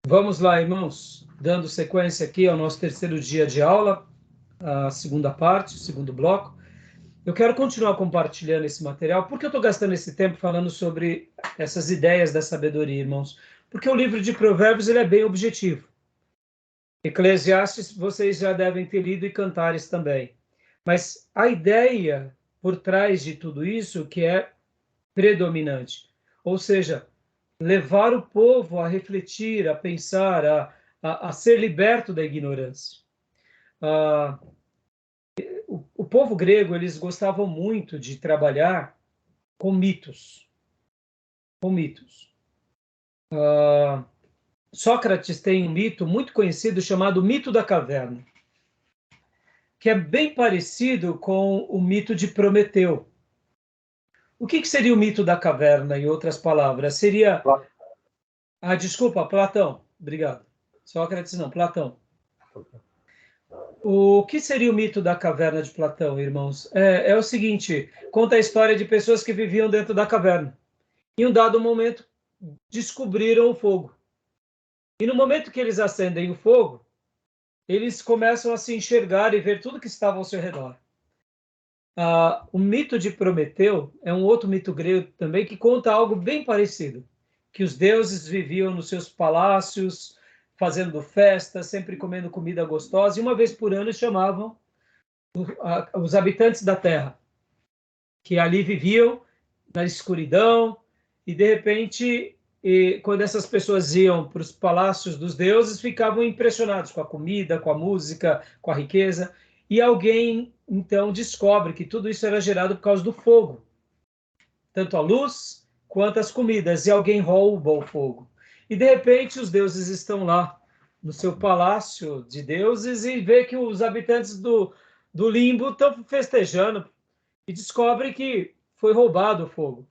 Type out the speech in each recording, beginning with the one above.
Vamos lá, irmãos, dando sequência aqui ao nosso terceiro dia de aula, a segunda parte, o segundo bloco. Eu quero continuar compartilhando esse material. Por que eu estou gastando esse tempo falando sobre essas ideias da sabedoria, irmãos? Porque o livro de Provérbios ele é bem objetivo. Eclesiastes vocês já devem ter lido e Cantares também. Mas a ideia por trás de tudo isso que é predominante, ou seja, levar o povo a refletir, a pensar, a ser liberto da ignorância. Ah, o povo grego, eles gostavam muito de trabalhar com mitos. Com mitos. Sócrates tem um mito muito conhecido chamado mito da caverna, que é bem parecido com o mito de Prometeu. O que seria o mito da caverna, em outras palavras? Seria... desculpa, Platão. Obrigado. Sócrates não, Platão. O que seria o mito da caverna de Platão, irmãos? É o seguinte, conta a história de pessoas que viviam dentro da caverna. Em um dado momento, descobriram o fogo. E no momento que eles acendem o fogo, eles começam a se enxergar e ver tudo que estava ao seu redor. O mito de Prometeu é um outro mito grego também que conta algo bem parecido, que os deuses viviam nos seus palácios, fazendo festas, sempre comendo comida gostosa, e uma vez por ano chamavam os habitantes da terra, que ali viviam na escuridão, e de repente, quando essas pessoas iam para os palácios dos deuses, ficavam impressionados com a comida, com a música, com a riqueza, e alguém então descobre que tudo isso era gerado por causa do fogo, tanto a luz quanto as comidas, e alguém rouba o fogo. E de repente os deuses estão lá no seu palácio de deuses e vê que os habitantes do limbo estão festejando e descobre que foi roubado o fogo.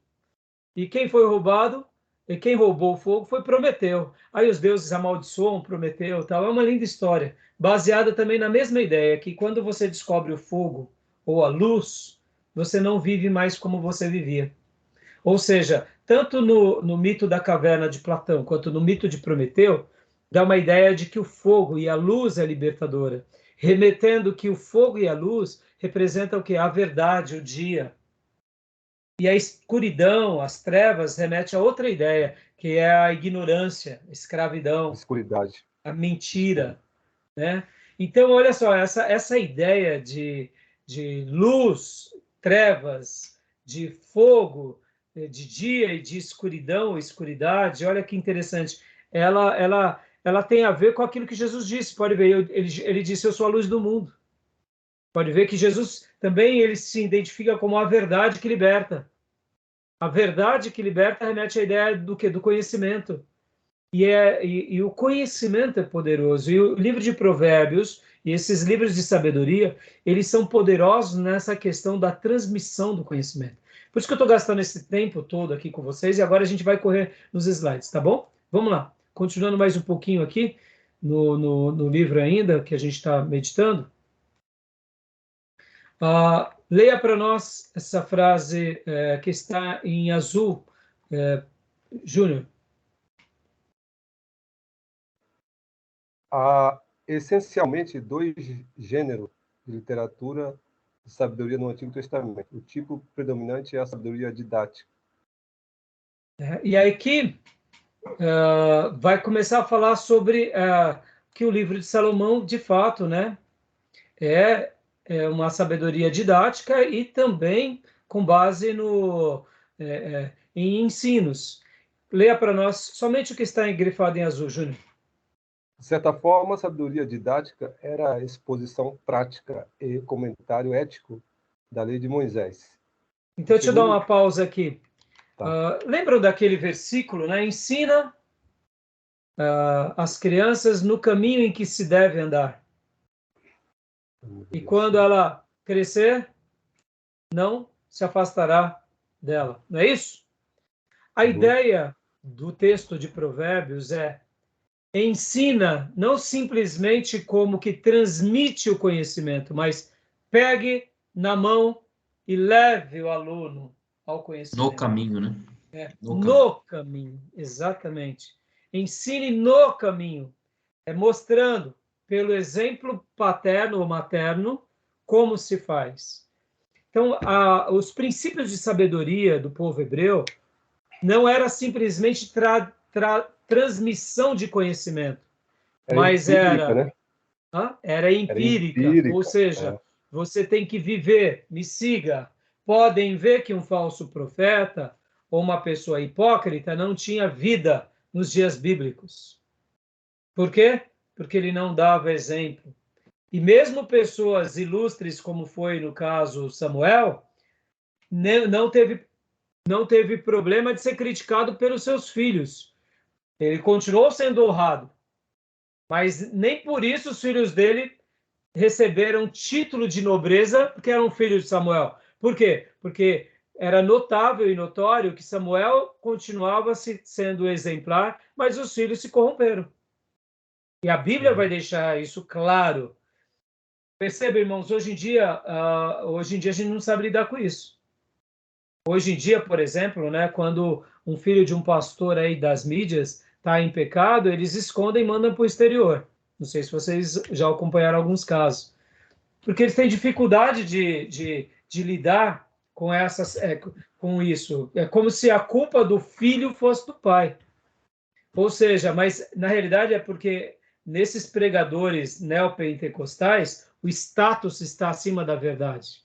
E quem foi roubado, e quem roubou o fogo foi Prometeu. Aí os deuses amaldiçoam Prometeu, tal. É uma linda história, baseada também na mesma ideia, que quando você descobre o fogo ou a luz, você não vive mais como você vivia. Ou seja, tanto no mito da caverna de Platão, quanto no mito de Prometeu, dá uma ideia de que o fogo e a luz é libertadora, remetendo que o fogo e a luz representam o que? A verdade, o dia. E a escuridão, as trevas, remete a outra ideia, que é a ignorância, a escravidão, escuridade, a mentira, né? Então, olha só, essa ideia de luz, trevas, de fogo, de dia e de escuridão, escuridade, olha que interessante. Ela tem a ver com aquilo que Jesus disse. Pode ver, ele disse, eu sou a luz do mundo. Pode ver que Jesus também ele se identifica como a verdade que liberta. A verdade que liberta remete à ideia do que? Do conhecimento. E o conhecimento é poderoso. E o livro de Provérbios e esses livros de sabedoria, eles são poderosos nessa questão da transmissão do conhecimento. Por isso que eu estou gastando esse tempo todo aqui com vocês e agora a gente vai correr nos slides, tá bom? Vamos lá. Continuando mais um pouquinho aqui no livro ainda que a gente está meditando. Leia para nós essa frase que está em azul, Júnior. Há essencialmente dois gêneros de literatura de sabedoria no Antigo Testamento. O tipo predominante é a sabedoria didática. E aí aqui vai começar a falar sobre que o livro de Salomão, de fato, né, é uma sabedoria didática e também com base em ensinos. Leia para nós somente o que está engrifado em azul, Júnior. De certa forma, a sabedoria didática era a exposição prática e comentário ético da lei de Moisés. Então, deixa eu dar uma pausa aqui. Tá. Lembram daquele versículo, né? Ensina as crianças no caminho em que se deve andar. E quando ela crescer, não se afastará dela. Não é isso? A ideia do texto de Provérbios é ensina não simplesmente como que transmite o conhecimento, mas pegue na mão e leve o aluno ao conhecimento. No caminho, né? No caminho, exatamente. ensine no caminho, mostrando pelo exemplo paterno ou materno como se faz. Então, os princípios de sabedoria do povo hebreu não era simplesmente transmissão de conhecimento, mas empírica, né? Era empírica, ou seja, você tem que viver, me siga. Podem ver que um falso profeta ou uma pessoa hipócrita não tinha vida nos dias bíblicos. Por quê? Porque ele não dava exemplo. E mesmo pessoas ilustres, como foi no caso Samuel, não teve problema de ser criticado pelos seus filhos. Ele continuou sendo honrado, mas nem por isso os filhos dele receberam título de nobreza, porque eram filhos de Samuel. Por quê? Porque era notável e notório que Samuel continuava sendo exemplar, mas os filhos se corromperam. E a Bíblia vai deixar isso claro. Perceba, irmãos, hoje em dia a gente não sabe lidar com isso. Hoje em dia, por exemplo, né, quando um filho de um pastor aí das mídias está em pecado, eles escondem e mandam para o exterior. Não sei se vocês já acompanharam alguns casos. Porque eles têm dificuldade de lidar com com isso. É como se a culpa do filho fosse do pai. Ou seja, mas na realidade é porque nesses pregadores neopentecostais, o status está acima da verdade.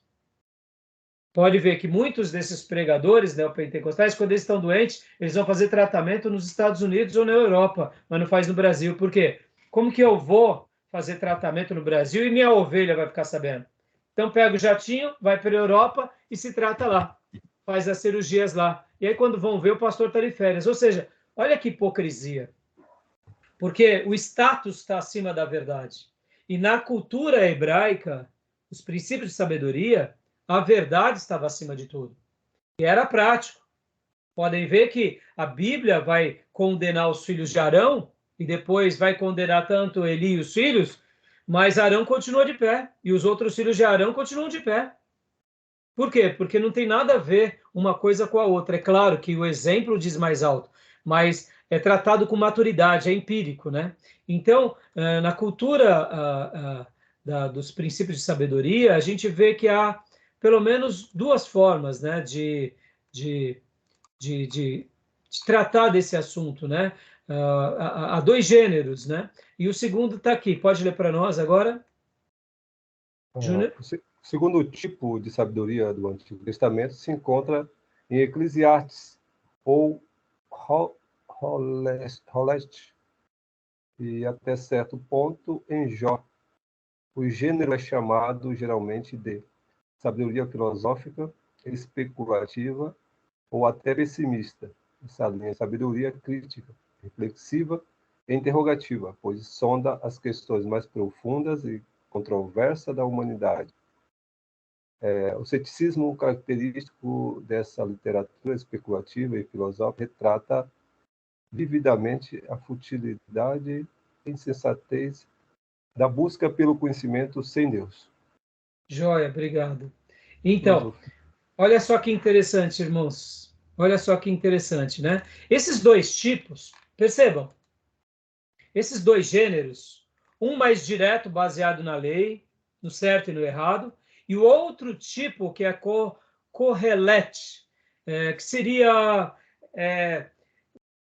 Pode ver que muitos desses pregadores neopentecostais, quando eles estão doentes, eles vão fazer tratamento nos Estados Unidos ou na Europa, mas não faz no Brasil. Por quê? Como que eu vou fazer tratamento no Brasil e minha ovelha vai ficar sabendo? Então pega o jatinho, vai para a Europa e se trata lá. Faz as cirurgias lá. E aí quando vão ver, o pastor está de férias. Ou seja, olha que hipocrisia. Porque o status está acima da verdade. E na cultura hebraica, os princípios de sabedoria, a verdade estava acima de tudo. E era prático. Podem ver que a Bíblia vai condenar os filhos de Arão e depois vai condenar tanto Eli e os filhos, mas Arão continua de pé e os outros filhos de Arão continuam de pé. Por quê? Porque não tem nada a ver uma coisa com a outra. É claro que o exemplo diz mais alto, mas é tratado com maturidade, é empírico, né? Então, na cultura dos princípios de sabedoria, a gente vê que há pelo menos duas formas, né, de, de tratar desse assunto, né? Há dois gêneros, né? E o segundo está aqui. Pode ler para nós agora, Júnior? O segundo tipo de sabedoria do Antigo Testamento se encontra em Eclesiastes ou Holest e até certo ponto em Jó. O gênero é chamado geralmente de sabedoria filosófica, especulativa ou até pessimista. Essa linha é sabedoria crítica, reflexiva e interrogativa, pois sonda as questões mais profundas e controversas da humanidade. O ceticismo característico dessa literatura especulativa e filosófica retrata vividamente a futilidade e insensatez da busca pelo conhecimento sem Deus. Joia, obrigado. Então, olha só que interessante, irmãos. Olha só que interessante, né? Esses dois tipos, percebam, esses dois gêneros, um mais direto, baseado na lei, no certo e no errado, e o outro tipo que é correlete, que seria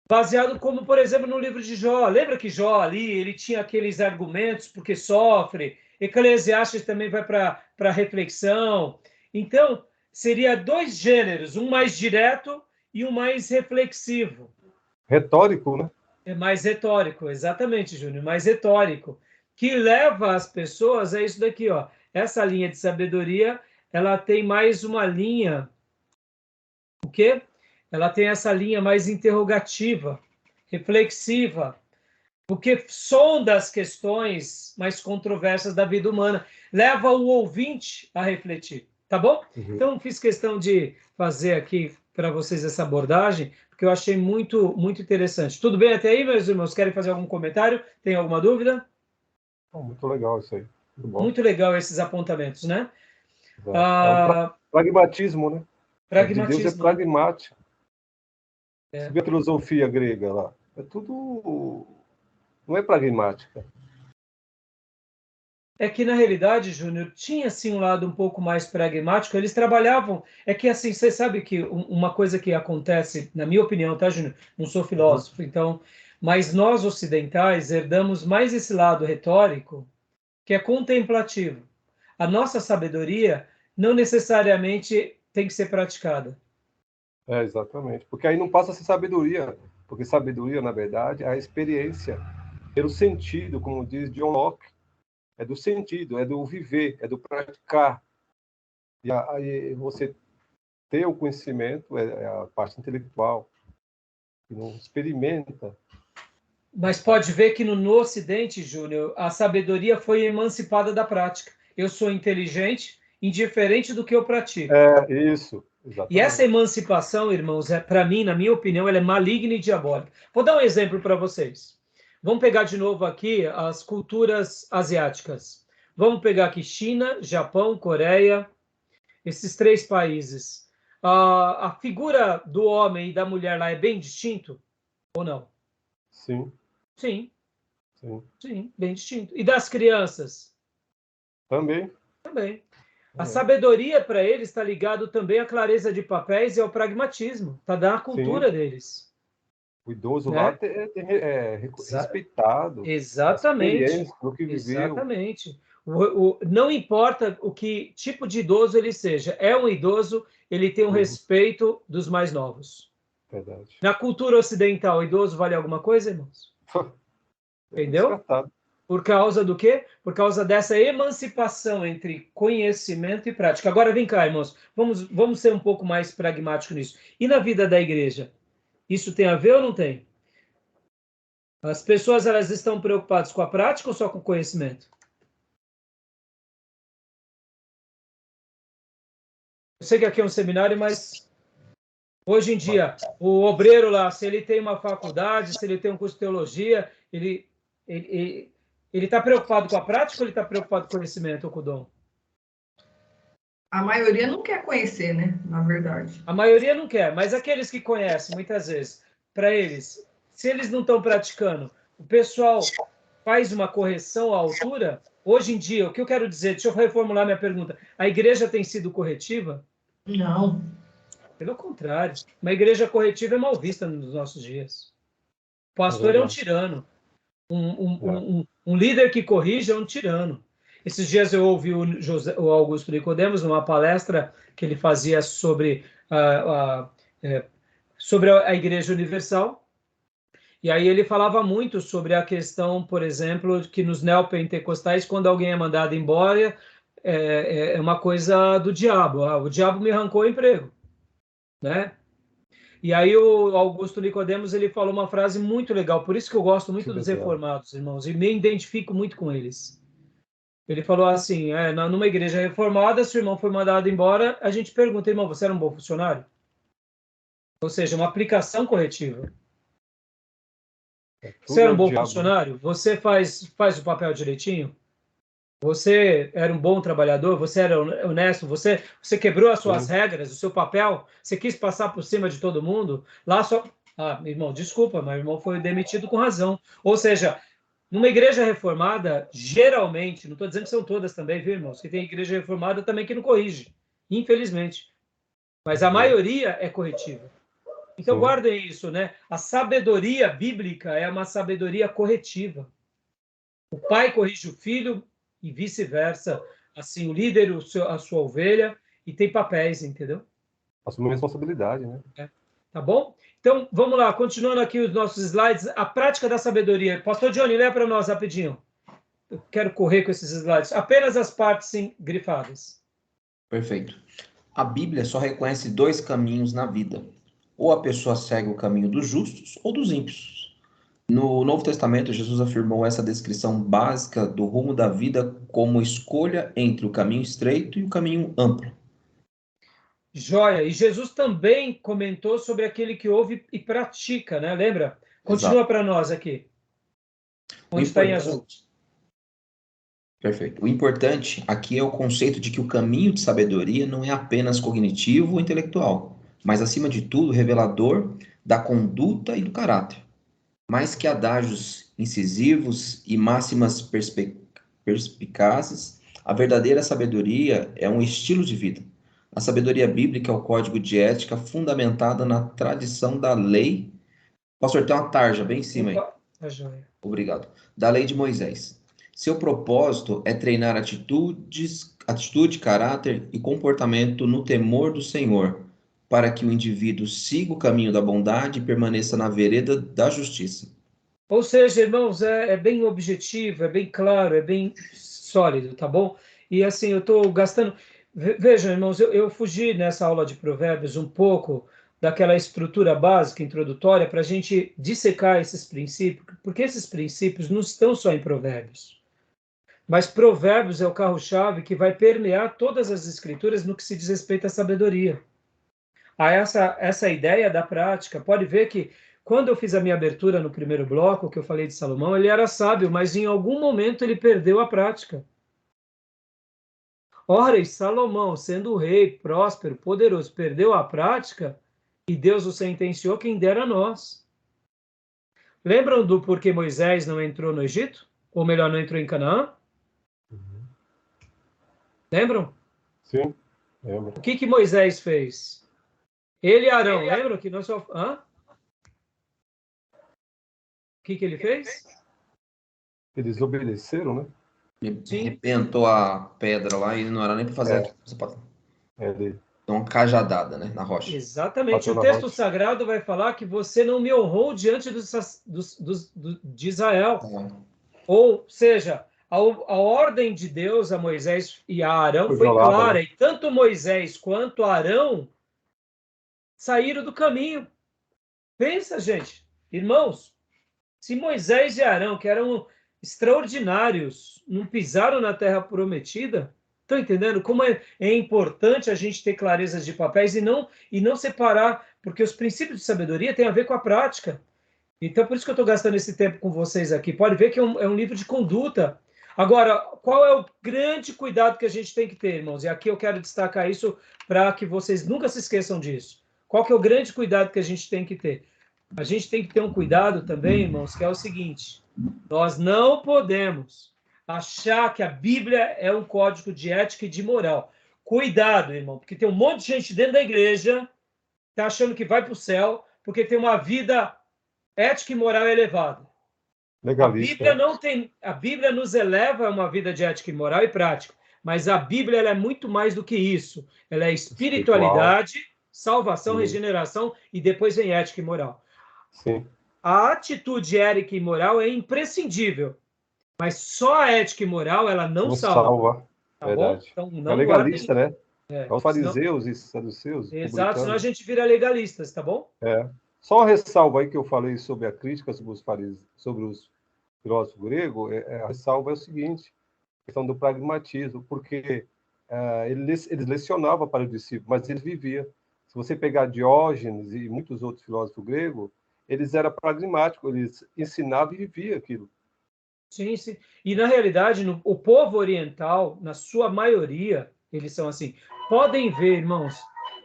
baseado como, por exemplo, no livro de Jó. Lembra que Jó ali, ele tinha aqueles argumentos porque sofre, Eclesiastes também vai para reflexão. Então, seria dois gêneros, um mais direto e um mais reflexivo. Retórico, né? É mais retórico, exatamente, Júnior, mais retórico, que leva as pessoas a isso daqui, ó. Essa linha de sabedoria, ela tem mais uma linha, o quê? Ela tem essa linha mais interrogativa, reflexiva, porque sonda as questões mais controversas da vida humana, leva o ouvinte a refletir, tá bom? Uhum. Então, fiz questão de fazer aqui para vocês essa abordagem, porque eu achei muito, muito interessante. Tudo bem até aí, meus irmãos? Querem fazer algum comentário? Tem alguma dúvida? Muito legal isso aí. Muito bom. Muito legal esses apontamentos, né? É um pragmatismo, né? Pragmatismo. De Deus é pragmático. Né? Você vê a filosofia grega lá. É tudo... Não é pragmática. É que, na realidade, Júnior, tinha, sim, um lado um pouco mais pragmático. Eles trabalhavam... É que, assim, você sabe que uma coisa que acontece, na minha opinião, tá, Júnior? Não sou Uhum. filósofo, então... Mas nós, ocidentais, herdamos mais esse lado retórico, que é contemplativo. A nossa sabedoria não necessariamente tem que ser praticada. É, exatamente. Porque aí não passa a ser sabedoria. Porque sabedoria, na verdade, é a experiência pelo sentido, como diz John Locke. É do sentido, é do viver, é do praticar. E aí você ter o conhecimento é a parte intelectual. E não experimenta. Mas pode ver que no Ocidente, Júnior, a sabedoria foi emancipada da prática. Eu sou inteligente, indiferente do que eu pratico. É, isso, E essa exatamente. emancipação, irmãos, para mim, na minha opinião, ela é maligna e diabólica. Vou dar um exemplo para vocês. Vamos pegar de novo aqui as culturas asiáticas. Vamos pegar aqui China, Japão, Coreia, esses três países. A figura do homem e da mulher lá é bem distinto ou não? Sim, Sim, sim. sim, bem distinto. E das crianças? Também, Também. A também. sabedoria para eles está ligado também à clareza de papéis e ao pragmatismo. Está da Sim, cultura deles, o idoso lá né? é Exa- respeitado, a exatamente, experiência do que viveu. exatamente. Não importa o que tipo de idoso ele seja, é um idoso, ele tem um Uhum, respeito dos mais novos. verdade. Na cultura ocidental, o idoso vale alguma coisa, irmãos? É Entendeu? descartado. Por causa do quê? Por causa dessa emancipação entre conhecimento e prática. Agora vem cá, irmãos, vamos ser um pouco mais pragmáticos nisso. E na vida da igreja? Isso tem a ver ou não tem? As pessoas, elas estão preocupadas com a prática ou só com o conhecimento? Eu sei que aqui é um seminário, mas hoje em dia, o obreiro lá, se ele tem uma faculdade, se ele tem um curso de teologia, ele está preocupado com a prática ou ele está preocupado com o conhecimento ou com o dom? A maioria não quer conhecer, né? Na verdade. A maioria não quer, mas aqueles que conhecem, muitas vezes, para eles, se eles não estão praticando, o pessoal faz uma correção à altura. Hoje em dia, o que eu quero dizer, deixa eu reformular minha pergunta, a igreja tem sido corretiva? Não. Pelo contrário, uma igreja corretiva é mal vista nos nossos dias. O É pastor é um verdade. tirano, É. um líder que corrige é um tirano. Esses dias eu ouvi o Augusto Nicodemos numa palestra que ele fazia é, sobre a Igreja Universal, e aí ele falava muito sobre a questão, por exemplo, que nos neopentecostais, quando alguém é mandado embora, é uma coisa do diabo. Ah, o diabo me arrancou o emprego, né? E aí o Augusto Nicodemos, ele falou uma frase muito legal, por isso que eu gosto Que muito dos legal. reformados, irmãos, e me identifico muito com eles. Ele falou assim, numa igreja reformada, se o irmão foi mandado embora, a gente pergunta, irmão, você era um bom funcionário? Ou seja, uma aplicação corretiva. É, Você tudo é era um o bom diabo, né? funcionário? Você faz o papel direitinho? Você era um bom trabalhador? Você era honesto? Você quebrou as suas Sim, regras, o seu papel? Você quis passar por cima de todo mundo? Lá só... Ah, meu irmão, desculpa, mas meu irmão foi demitido com razão. Ou seja, numa igreja reformada, geralmente, não estou dizendo que são todas também, viu, irmãos? Que tem igreja reformada também que não corrige, infelizmente. Mas a uhum, maioria é corretiva. Então sim. guardem isso, né? A sabedoria bíblica é uma sabedoria corretiva. O pai corrige o filho e vice-versa. Assim, o líder, a sua ovelha, e tem papéis, entendeu? Assumir responsabilidade, né? É. Tá bom? Então, vamos lá, continuando aqui os nossos slides, a prática da sabedoria. Pastor Johnny, lê para nós rapidinho. Eu quero correr com esses slides. Apenas as partes sim, grifadas. Perfeito. A Bíblia só reconhece dois caminhos na vida. Ou a pessoa segue o caminho dos justos ou dos ímpios. No Novo Testamento, Jesus afirmou essa descrição básica do rumo da vida como escolha entre o caminho estreito e o caminho amplo. Joia. E Jesus também comentou sobre aquele que ouve e pratica, né? Lembra? Exato. Continua para nós aqui, O onde está em azul. importante, perfeito. O importante aqui é o conceito de que o caminho de sabedoria não é apenas cognitivo ou intelectual, mas acima de tudo revelador da conduta e do caráter. Mais que adágios incisivos e máximas perspicazes, a verdadeira sabedoria é um estilo de vida. A sabedoria bíblica é o código de ética fundamentada na tradição da lei. Pastor, tem uma tarja bem em cima aí. Opa, tá joia. Obrigado. Da lei de Moisés. Seu propósito é treinar atitude, caráter e comportamento no temor do Senhor, para que o indivíduo siga o caminho da bondade e permaneça na vereda da justiça. Ou seja, irmãos, é bem objetivo, é bem claro, é bem sólido, tá bom? E assim, eu estou gastando... Vejam, irmãos, eu fugi nessa aula de provérbios um pouco daquela estrutura básica, introdutória, para a gente dissecar esses princípios, porque esses princípios não estão só em provérbios. Mas provérbios é o carro-chave que vai permear todas as escrituras no que se diz respeito à sabedoria. A essa ideia da prática, pode ver que quando eu fiz a minha abertura no primeiro bloco, que eu falei de Salomão, ele era sábio, mas em algum momento ele perdeu a prática. Ora, e Salomão, sendo o rei, próspero, poderoso, perdeu a prática, e Deus o sentenciou, quem dera a nós. Lembram do porquê Moisés não entrou no Egito? Ou melhor, não entrou em Canaã? Lembram? Sim, lembro. O que Moisés fez? Ele e Arão, lembram que nós só... Hã? O que ele fez? Eles obedeceram, né? Sim. Arrebentou a pedra lá e não era nem para fazer aquilo. Você pode Ele dar uma cajadada, né, na rocha. Exatamente. bateu O na texto rocha. sagrado vai falar que você não me honrou diante de Israel. Ou seja, a ordem de Deus a Moisés e a Arão foi violada, clara. né? E tanto Moisés quanto Arão saíram do caminho. Pensa, gente. Irmãos, se Moisés e Arão, que eram extraordinários, não pisaram na terra prometida, estão entendendo como é importante a gente ter clareza de papéis e não separar, porque os princípios de sabedoria têm a ver com a prática. Então, por isso que eu estou gastando esse tempo com vocês aqui. Pode ver que é um livro de conduta. Agora, qual é o grande cuidado que a gente tem que ter, irmãos? E aqui eu quero destacar isso para que vocês nunca se esqueçam disso. Qual que é o grande cuidado que a gente tem que ter? A gente tem que ter um cuidado também, irmãos, que é o seguinte: nós não podemos achar que a Bíblia é um código de ética e de moral. Cuidado, irmão, porque tem um monte de gente dentro da igreja que está achando que vai para o céu porque tem uma vida ética e moral elevada. Legalista. A Bíblia nos eleva a uma vida de ética e moral e prática, mas a Bíblia ela é muito mais do que isso. Ela é espiritualidade, salvação, Sim. Regeneração e depois vem ética e moral. Sim. A atitude ética e moral é imprescindível, mas só a ética e moral ela não salva. Tá Verdade. bom? Então, não é legalista, guardem... né? É os fariseus e saduceus. Exato, senão a gente vira legalistas, tá bom? Só uma ressalva aí que eu falei sobre a crítica sobre os filósofos gregos, a ressalva é o seguinte, a questão do pragmatismo, porque eles lecionavam para o discípulo, mas eles viviam. Se você pegar Diógenes e muitos outros filósofos gregos, eles eram pragmáticos, eles ensinavam e viviam aquilo. Sim, sim. E, na realidade, o povo oriental, na sua maioria, eles são assim. Podem ver, irmãos,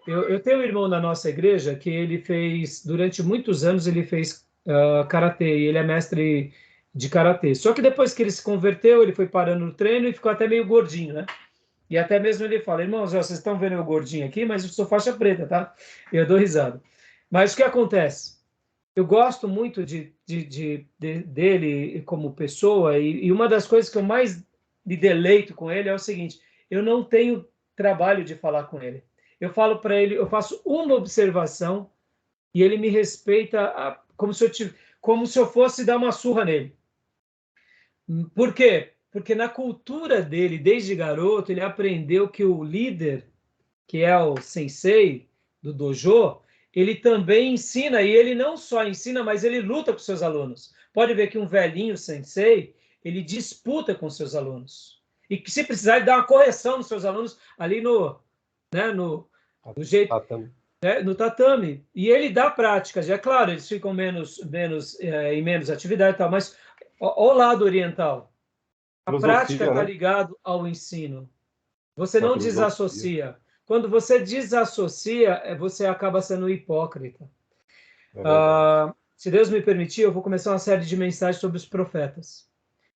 eu tenho um irmão na nossa igreja que ele fez, durante muitos anos, ele fez karatê, e ele é mestre de karatê. Só que depois que ele se converteu, ele foi parando no treino e ficou até meio gordinho, né? E até mesmo ele fala, irmãos, vocês estão vendo eu gordinho aqui, mas eu sou faixa preta, tá? Eu dou risada. Mas o que acontece? Eu gosto muito dele como pessoa, e uma das coisas que eu mais me deleito com ele é o seguinte: eu não tenho trabalho de falar com ele. Eu falo para ele, eu faço uma observação e ele me respeita como se eu fosse dar uma surra nele. Por quê? Porque na cultura dele, desde garoto, ele aprendeu que o líder, que é o sensei do dojo, ele também ensina, e ele não só ensina, mas ele luta com seus alunos. Pode ver que um velhinho sensei, ele disputa com seus alunos. E que se precisar, ele dá uma correção nos seus alunos ali no jeito, no tatame. E ele dá práticas. É claro, eles ficam em menos atividade e tal, mas o lado oriental, a prática está ligado ao ensino. Você não desassocia. Quando você desassocia, você acaba sendo hipócrita. Se Deus me permitir, eu vou começar uma série de mensagens sobre os profetas.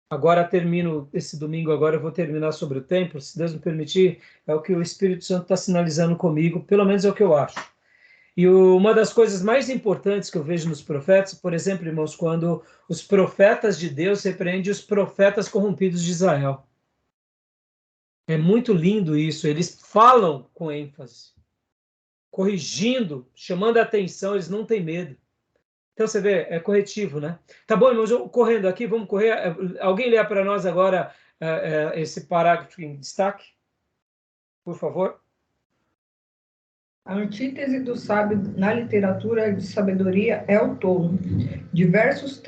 Agora termino, esse domingo agora eu vou terminar sobre o templo, se Deus me permitir, é o que o Espírito Santo está sinalizando comigo, pelo menos é o que eu acho. E uma das coisas mais importantes que eu vejo nos profetas, por exemplo, irmãos, quando os profetas de Deus repreendem os profetas corrompidos de Israel. É muito lindo isso, eles falam com ênfase, corrigindo, chamando a atenção, eles não têm medo. Então, você vê, é corretivo, né? Tá bom, irmãos, correndo aqui, vamos correr. Alguém lê para nós agora esse parágrafo em destaque? Por favor. A antítese do sábio na literatura de sabedoria é o tolo. Diversos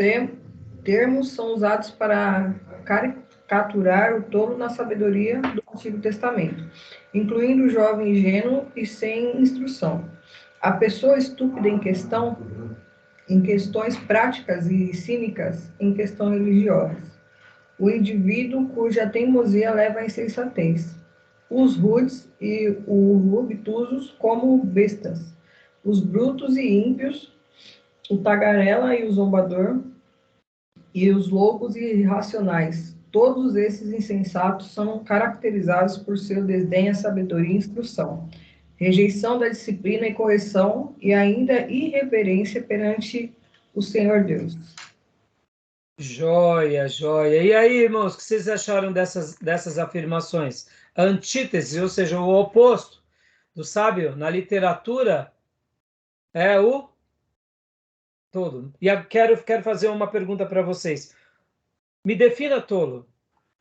termos são usados para caricaturar o tolo na sabedoria do Antigo Testamento, incluindo o jovem ingênuo e sem instrução. A pessoa estúpida em questões práticas e cínicas em questões religiosas. O indivíduo cuja teimosia leva à insensatez. Os rudes e os obtusos como bestas. Os brutos e ímpios, o tagarela e o zombador, e os loucos e irracionais. Todos esses insensatos são caracterizados por seu desdém à sabedoria e instrução, rejeição da disciplina e correção e ainda irreverência perante o Senhor Deus. Joia, joia. E aí, irmãos, o que vocês acharam dessas afirmações? A antítese, ou seja, o oposto do sábio na literatura é o tolo. E quero fazer uma pergunta para vocês. Me defina tolo.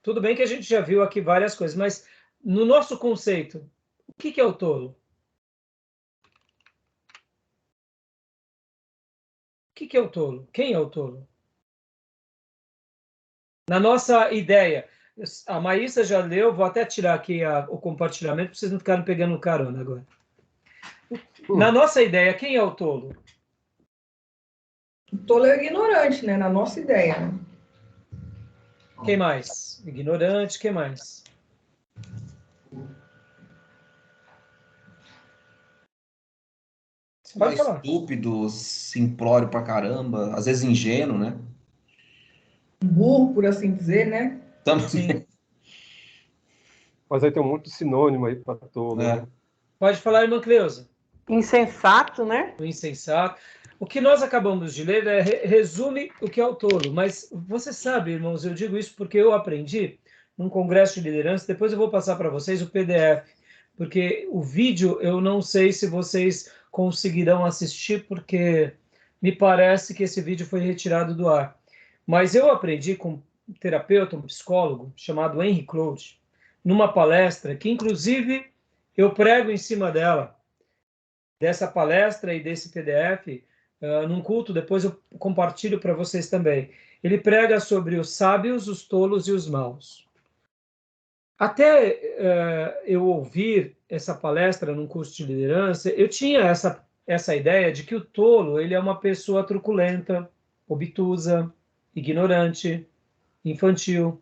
Tudo bem que a gente já viu aqui várias coisas, mas no nosso conceito, o que é o tolo? O que é o tolo? Quem é o tolo? Na nossa ideia, a Maísa já leu, vou até tirar aqui o compartilhamento, para vocês não ficarem pegando carona agora. Na nossa ideia, quem é o tolo? O tolo é o ignorante, né? Na nossa ideia. Né? Quem mais? Ignorante, quem mais? Você pode falar. Estúpido, simplório pra caramba, às vezes ingênuo, né? Burro, por assim dizer, né? Sim. Mas aí tem muito sinônimo aí para tolo, né? Pode falar, irmã Cleusa. Insensato, né? O insensato. O que nós acabamos de ler resume o que é o tolo. Mas você sabe, irmãos, eu digo isso porque eu aprendi num congresso de liderança. Depois eu vou passar para vocês o PDF, porque o vídeo eu não sei se vocês conseguirão assistir, porque me parece que esse vídeo foi retirado do ar. Mas eu aprendi com um terapeuta, um psicólogo, chamado Henry Cloud, numa palestra que, inclusive, eu prego em cima dessa palestra e desse PDF, num culto, depois eu compartilho para vocês também. Ele prega sobre os sábios, os tolos e os maus. Até eu ouvir essa palestra num curso de liderança, eu tinha essa ideia de que o tolo ele é uma pessoa truculenta, obtusa, ignorante, infantil,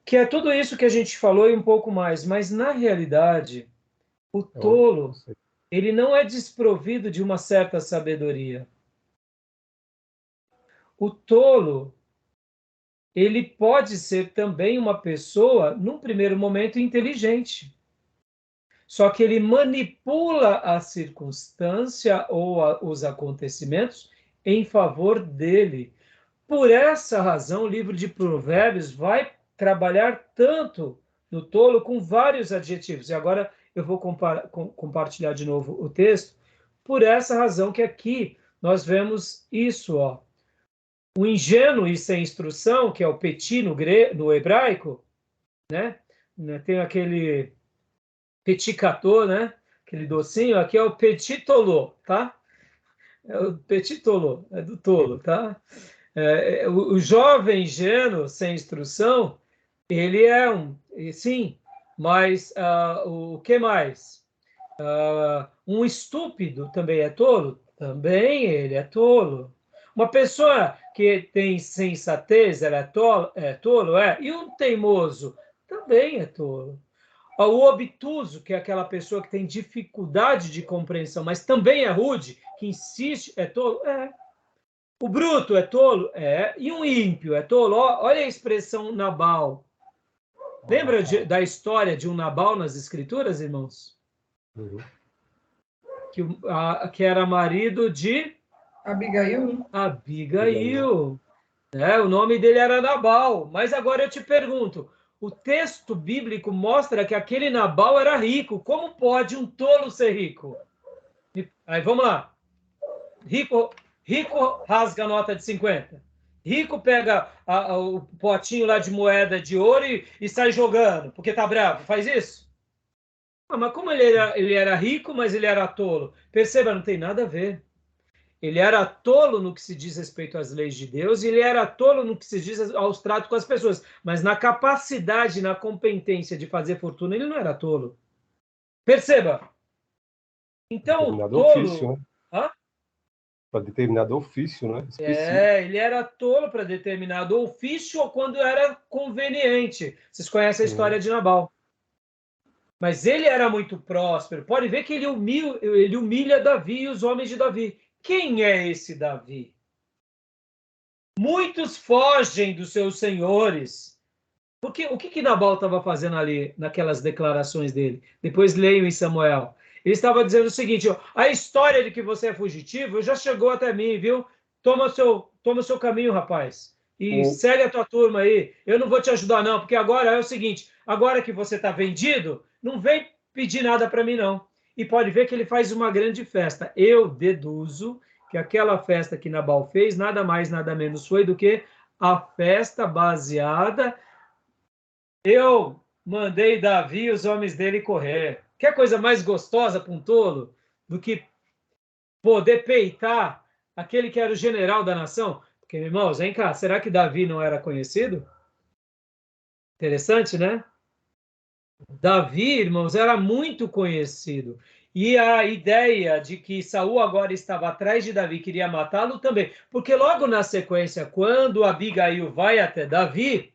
que é tudo isso que a gente falou e um pouco mais, mas na realidade, o tolo, ele não é desprovido de uma certa sabedoria. O tolo, ele pode ser também uma pessoa, num primeiro momento, inteligente. Só que ele manipula a circunstância ou os acontecimentos em favor dele. Por essa razão, o livro de Provérbios vai trabalhar tanto no tolo com vários adjetivos. E agora eu vou compartilhar de novo o texto. Por essa razão que aqui nós vemos isso, ó. O ingênuo e sem instrução, que é o petit no hebraico, né? Tem aquele petit gâteau, né? Aquele docinho, aqui é o petit tolo, tá? É o petit tolo, é do tolo, tá? O jovem ingênuo sem instrução, ele é sim, mas o que mais? Um estúpido também é tolo? Também ele é tolo. Uma pessoa que tem sensatez, ela é tolo, é. E um teimoso também é tolo. O obtuso, que é aquela pessoa que tem dificuldade de compreensão, mas também é rude, que insiste, é tolo? É. O bruto é tolo? É. E um ímpio é tolo? Olha a expressão Nabal. Lembra da história de um Nabal nas Escrituras, irmãos? Uhum. Que era marido de Abigail. Abigail. O nome dele era Nabal. Mas agora eu te pergunto, o texto bíblico mostra que aquele Nabal era rico. Como pode um tolo ser rico? Aí vamos lá. Rico rasga a nota de 50. Rico pega o potinho lá de moeda de ouro e sai jogando, porque tá bravo. Faz isso? Mas como ele era rico, mas ele era tolo? Perceba, não tem nada a ver. Ele era tolo no que se diz respeito às leis de Deus e ele era tolo no que se diz aos tratos com as pessoas. Mas na capacidade, na competência de fazer fortuna, ele não era tolo. Perceba. Então, Determinado tolo... ofício, né? Hã? Para determinado ofício, né? Específico. Ele era tolo para determinado ofício ou quando era conveniente. Vocês conhecem a história de Nabal. Mas ele era muito próspero. Pode ver que ele humilha Davi e os homens de Davi. Quem é esse Davi? Muitos fogem dos seus senhores. Porque o que Nabal estava fazendo ali naquelas declarações dele? Depois leiam em Samuel. Ele estava dizendo o seguinte: ó, a história de que você é fugitivo já chegou até mim, viu? Toma o seu caminho, rapaz. E segue a tua turma aí. Eu não vou te ajudar, não, porque agora é o seguinte: agora que você está vendido, não vem pedir nada para mim, não. E pode ver que ele faz uma grande festa. Eu deduzo que aquela festa que Nabal fez, nada mais, nada menos foi do que a festa baseada. Eu mandei Davi e os homens dele correr. Quer coisa mais gostosa para um tolo do que poder peitar aquele que era o general da nação? Porque, irmãos, vem cá, será que Davi não era conhecido? Interessante, né? Davi, irmãos, era muito conhecido. E a ideia de que Saul agora estava atrás de Davi, queria matá-lo também. Porque logo na sequência, quando Abigail vai até Davi,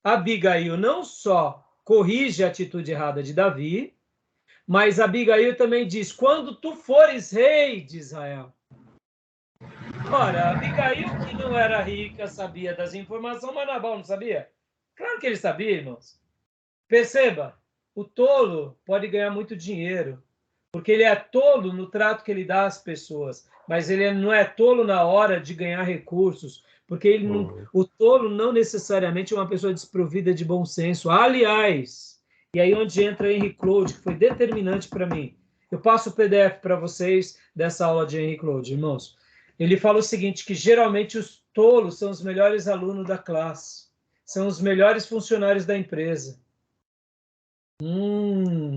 Abigail não só corrige a atitude errada de Davi, mas Abigail também diz: quando tu fores rei de Israel. Ora, Abigail, que não era rica, sabia das informações, mas Nabal não sabia? Claro que ele sabia, irmãos. Perceba, o tolo pode ganhar muito dinheiro, porque ele é tolo no trato que ele dá às pessoas, mas ele não é tolo na hora de ganhar recursos, porque ele não, o tolo não necessariamente é uma pessoa desprovida de bom senso. Aliás, e aí onde entra Henry Cloud, que foi determinante para mim. Eu passo o PDF para vocês dessa aula de Henry Cloud, irmãos. Ele fala o seguinte, que geralmente os tolos são os melhores alunos da classe, são os melhores funcionários da empresa.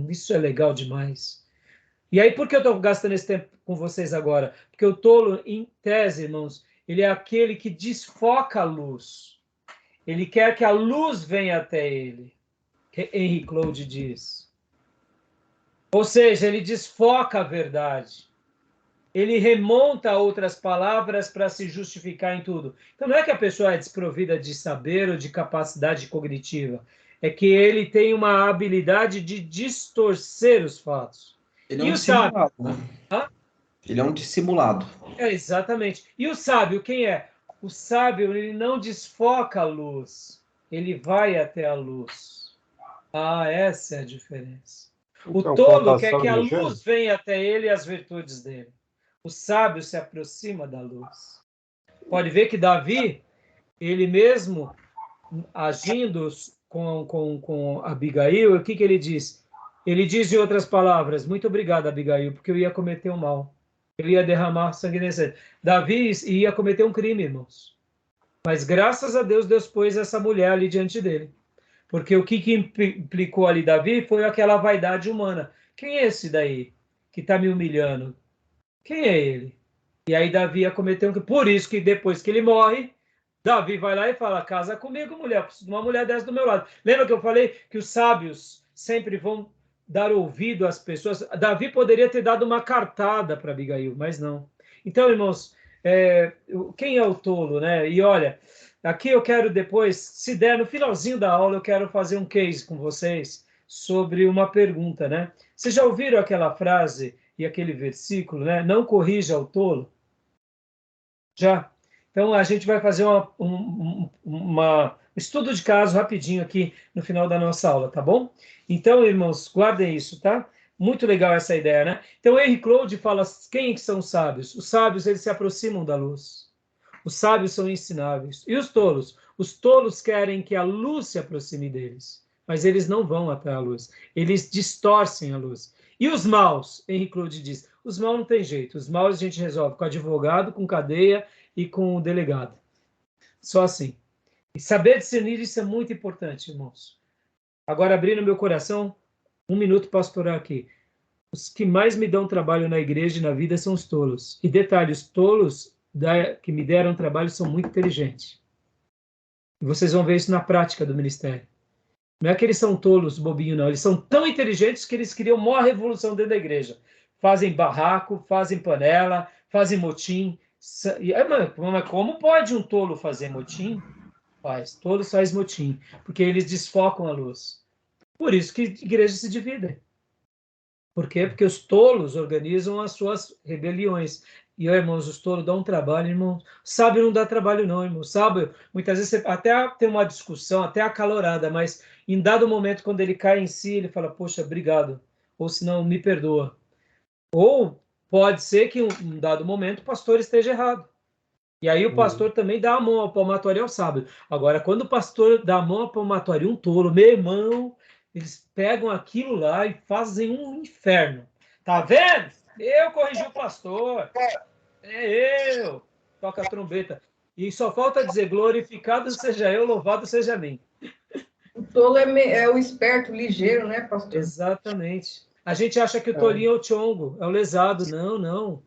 Isso é legal demais. E aí, por que eu estou gastando esse tempo com vocês agora? Porque o tolo, em tese, irmãos, ele é aquele que desfoca a luz. Ele quer que a luz venha até ele, que Henry Cloud diz. Ou seja, ele desfoca a verdade. Ele remonta a outras palavras para se justificar em tudo. Então, não é que a pessoa é desprovida de saber ou de capacidade cognitiva. É que ele tem uma habilidade de distorcer os fatos. Ele é um dissimulado, né? Hã? Ele é um dissimulado. Exatamente. E o sábio, quem é? O sábio, ele não desfoca a luz. Ele vai até a luz. Essa é a diferença. O tolo quer que a luz venha até ele e as virtudes dele. O sábio se aproxima da luz. Pode ver que Davi, ele mesmo agindo com Abigail, o que ele diz? Ele diz em outras palavras: muito obrigado, Abigail, porque eu ia cometer um mal. Eu ia derramar sangue inocente. Davi ia cometer um crime, irmãos. Mas graças a Deus, Deus pôs essa mulher ali diante dele. Porque o que implicou ali Davi foi aquela vaidade humana. Quem é esse daí que está me humilhando? Quem é ele? E aí Davi ia cometer um crime. Por isso que depois que ele morre, Davi vai lá e fala: casa comigo, mulher, eu preciso de uma mulher dessa do meu lado. Lembra que eu falei que os sábios sempre vão dar ouvido às pessoas? Davi poderia ter dado uma cartada para Abigail, mas não. Então, irmãos, quem é o tolo, né? E olha, aqui eu quero depois, se der, no finalzinho da aula, eu quero fazer um case com vocês sobre uma pergunta, né? Vocês já ouviram aquela frase e aquele versículo, né? Não corrija o tolo? Já. Então, a gente vai fazer um estudo de caso rapidinho aqui no final da nossa aula, tá bom? Então, irmãos, guardem isso, tá? Muito legal essa ideia, né? Então, Henry Cloud fala, quem são os sábios? Os sábios, eles se aproximam da luz. Os sábios são ensináveis. E os tolos? Os tolos querem que a luz se aproxime deles, mas eles não vão até a luz. Eles distorcem a luz. E os maus? Henry Cloud diz, os maus não tem jeito. Os maus a gente resolve com advogado, com cadeia e com o delegado. Só assim. E saber discernir isso é muito importante, irmãos. Agora, abrindo meu coração, 1 minuto posso orar aqui. Os que mais me dão trabalho na igreja e na vida são os tolos. E detalhe, os tolos que me deram trabalho são muito inteligentes. E vocês vão ver isso na prática do ministério. Não é que eles são tolos, bobinho, não. Eles são tão inteligentes que eles criam uma revolução dentro da igreja. Fazem barraco, fazem panela, fazem motim. Mas como pode um tolo fazer motim? Faz. Tolo faz motim. Porque eles desfocam a luz. Por isso que igrejas se dividem. Por quê? Porque os tolos organizam as suas rebeliões. E, irmãos, os tolos dão um trabalho, irmão. Sábio não dá trabalho, não, irmão. Sábio, muitas vezes, você até tem uma discussão, até acalorada, mas em dado momento, quando ele cai em si, ele fala, poxa, obrigado. Ou senão, me perdoa. Ou pode ser que em um dado momento o pastor esteja errado. E aí o pastor também dá a mão ao palmatório ao sábio. Agora, quando o pastor dá a mão ao palmatório um tolo, meu irmão, eles pegam aquilo lá e fazem um inferno. Tá vendo? Eu corrigi o pastor. É eu. Toca a trombeta. E só falta dizer, glorificado seja eu, louvado seja mim. O tolo é o esperto, ligeiro, né, pastor? Exatamente. A gente acha que o tolinho é o chongo, é o lesado. Não, não.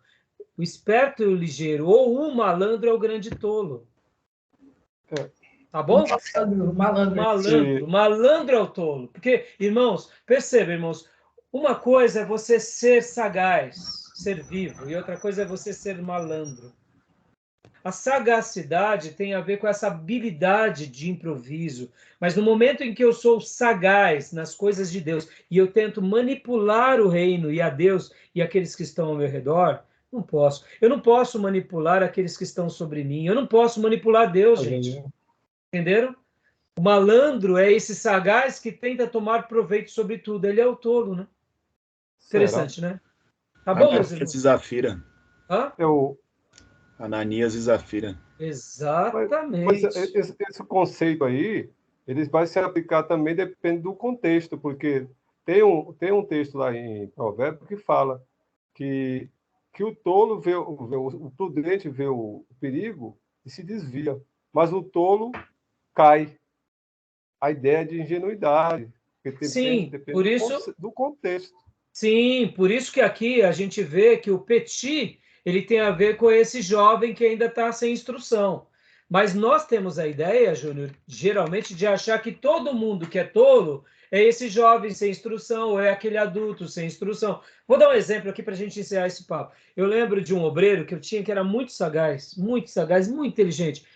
O esperto é o ligeiro, ou o malandro é o grande tolo. Tá bom? Malandro é o tolo. Porque, irmãos, perceba, irmãos, uma coisa é você ser sagaz, ser vivo, e outra coisa é você ser malandro. A sagacidade tem a ver com essa habilidade de improviso, mas no momento em que eu sou sagaz nas coisas de Deus e eu tento manipular o reino e a Deus e aqueles que estão ao meu redor, não posso. Eu não posso manipular aqueles que estão sobre mim. Eu não posso manipular Deus, gente. Entenderam? O malandro é esse sagaz que tenta tomar proveito sobre tudo. Ele é o tolo, né? Interessante, né? Tá bom, meus irmãos? E Zafira. Hã? Ananias e Zafira. Exatamente. Mas esse conceito aí, ele vai se aplicar também, depende do contexto, porque tem um texto lá em Provérbios que fala que o tolo o prudente vê o perigo e se desvia, mas o tolo cai. A ideia de ingenuidade. Sim, depende por isso do contexto. Sim, por isso que aqui a gente vê que o petit, ele tem a ver com esse jovem que ainda está sem instrução. Mas nós temos a ideia, Júnior, geralmente, de achar que todo mundo que é tolo é esse jovem sem instrução, ou é aquele adulto sem instrução. Vou dar um exemplo aqui para a gente encerrar esse papo. Eu lembro de um obreiro que eu tinha que era muito sagaz, muito inteligente.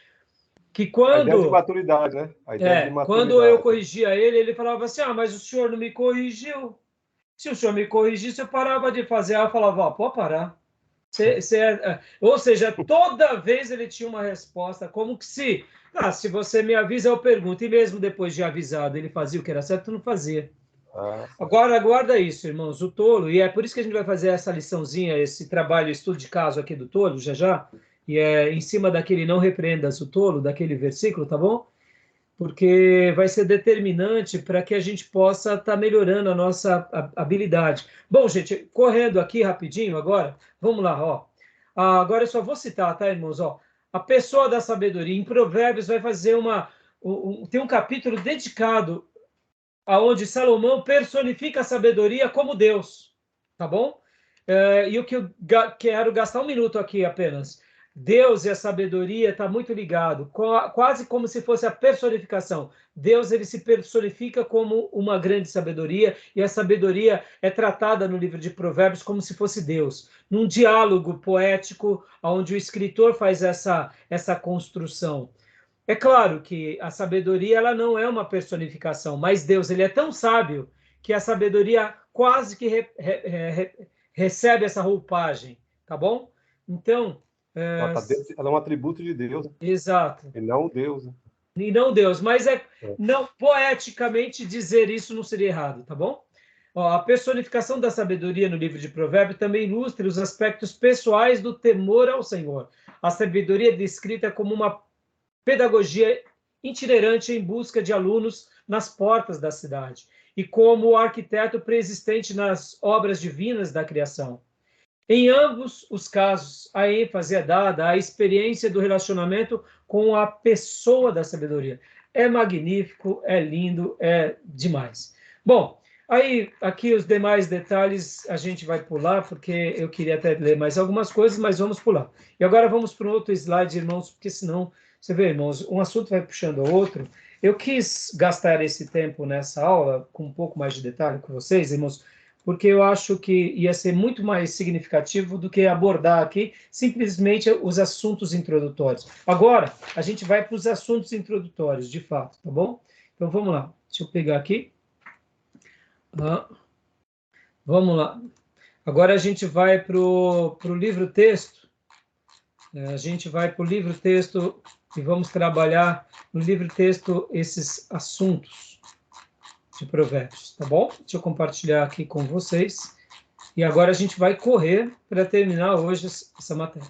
Que quando... A ideia de maturidade, né? A ideia de maturidade. Quando eu corrigia ele, ele falava assim, mas o senhor não me corrigiu. Se o senhor me corrigisse, eu parava de fazer. Aí eu falava, pode parar. Ou seja, toda vez ele tinha uma resposta, como que se você me avisa, eu pergunto. E mesmo depois de avisado, ele fazia o que era certo, não fazia. Agora, guarda isso, irmãos, o tolo, e é por isso que a gente vai fazer essa liçãozinha, esse trabalho, estudo de caso aqui do tolo, já, e é em cima daquele não repreendas o tolo, daquele versículo, tá bom? Porque vai ser determinante para que a gente possa estar melhorando a nossa habilidade. Bom, gente, correndo aqui rapidinho agora, vamos lá, ó. Agora eu só vou citar, tá, irmãos? Ó, a pessoa da sabedoria, em Provérbios, vai fazer tem um capítulo dedicado aonde Salomão personifica a sabedoria como Deus, tá bom? E o que eu quero gastar 1 minuto aqui apenas. Deus e a sabedoria está muito ligado, quase como se fosse a personificação. Deus, ele se personifica como uma grande sabedoria, e a sabedoria é tratada no livro de Provérbios como se fosse Deus, num diálogo poético, onde o escritor faz essa construção. É claro que a sabedoria ela não é uma personificação, mas Deus, ele é tão sábio que a sabedoria quase que recebe essa roupagem, tá bom? Então, Ela é um atributo de Deus. Exato. E não Deus. E não Deus. Mas não, poeticamente dizer isso não seria errado, tá bom? Ó, a personificação da sabedoria no livro de Provérbios também ilustra os aspectos pessoais do temor ao Senhor. A sabedoria é descrita como uma pedagogia itinerante em busca de alunos nas portas da cidade e como arquiteto preexistente nas obras divinas da criação. Em ambos os casos, a ênfase é dada à experiência do relacionamento com a pessoa da sabedoria. É magnífico, é lindo, é demais. Bom, aí aqui os demais detalhes a gente vai pular, porque eu queria até ler mais algumas coisas, mas vamos pular. E agora vamos para um outro slide, irmãos, porque senão, você vê, irmãos, um assunto vai puxando o outro. Eu quis gastar esse tempo nessa aula com um pouco mais de detalhe com vocês, irmãos, porque eu acho que ia ser muito mais significativo do que abordar aqui simplesmente os assuntos introdutórios. Agora, a gente vai para os assuntos introdutórios, de fato, tá bom? Então, vamos lá. Deixa eu pegar aqui. Vamos lá. Agora a gente vai para o livro-texto. A gente vai para o livro-texto e vamos trabalhar no livro-texto esses assuntos de Provérbios, tá bom? Deixa eu compartilhar aqui com vocês. E agora a gente vai correr para terminar hoje essa matéria.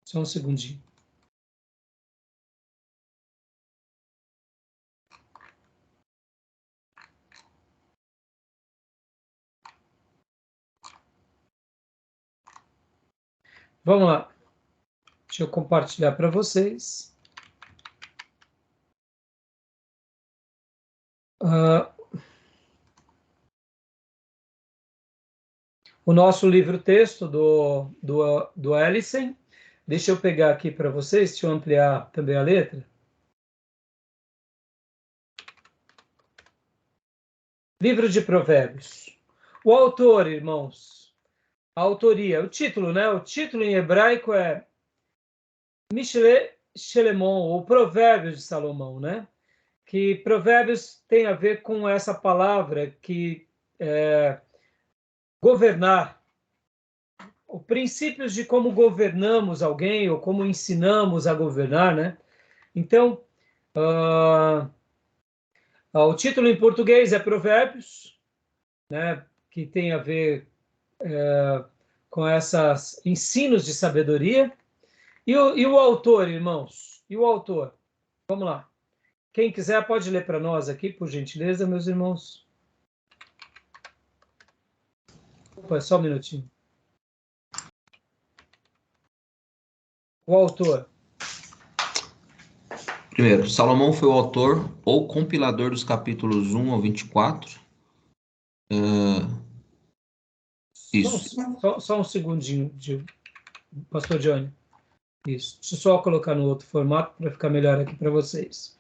Só um segundinho. Vamos lá. Deixa eu compartilhar para vocês. O nosso livro-texto do Ellison. Deixa eu pegar aqui para vocês, deixa eu ampliar também a letra. Livro de Provérbios. O autor, irmãos, a autoria, o título, né? O título em hebraico é Mishle Shelemon, ou Provérbios de Salomão, né? Que Provérbios tem a ver com essa palavra que governar, os princípios de como governamos alguém ou como ensinamos a governar, né? Então, o título em português é Provérbios, né? Que tem a ver com esses ensinos de sabedoria. E o autor, irmãos? E o autor? Vamos lá. Quem quiser pode ler para nós aqui, por gentileza, meus irmãos. Opa, só um minutinho. O autor. Primeiro, Salomão foi o autor ou compilador dos capítulos 1 ao 24. Isso. Só um segundinho, Pastor Johnny. Isso. Deixa eu só colocar no outro formato para ficar melhor aqui para vocês.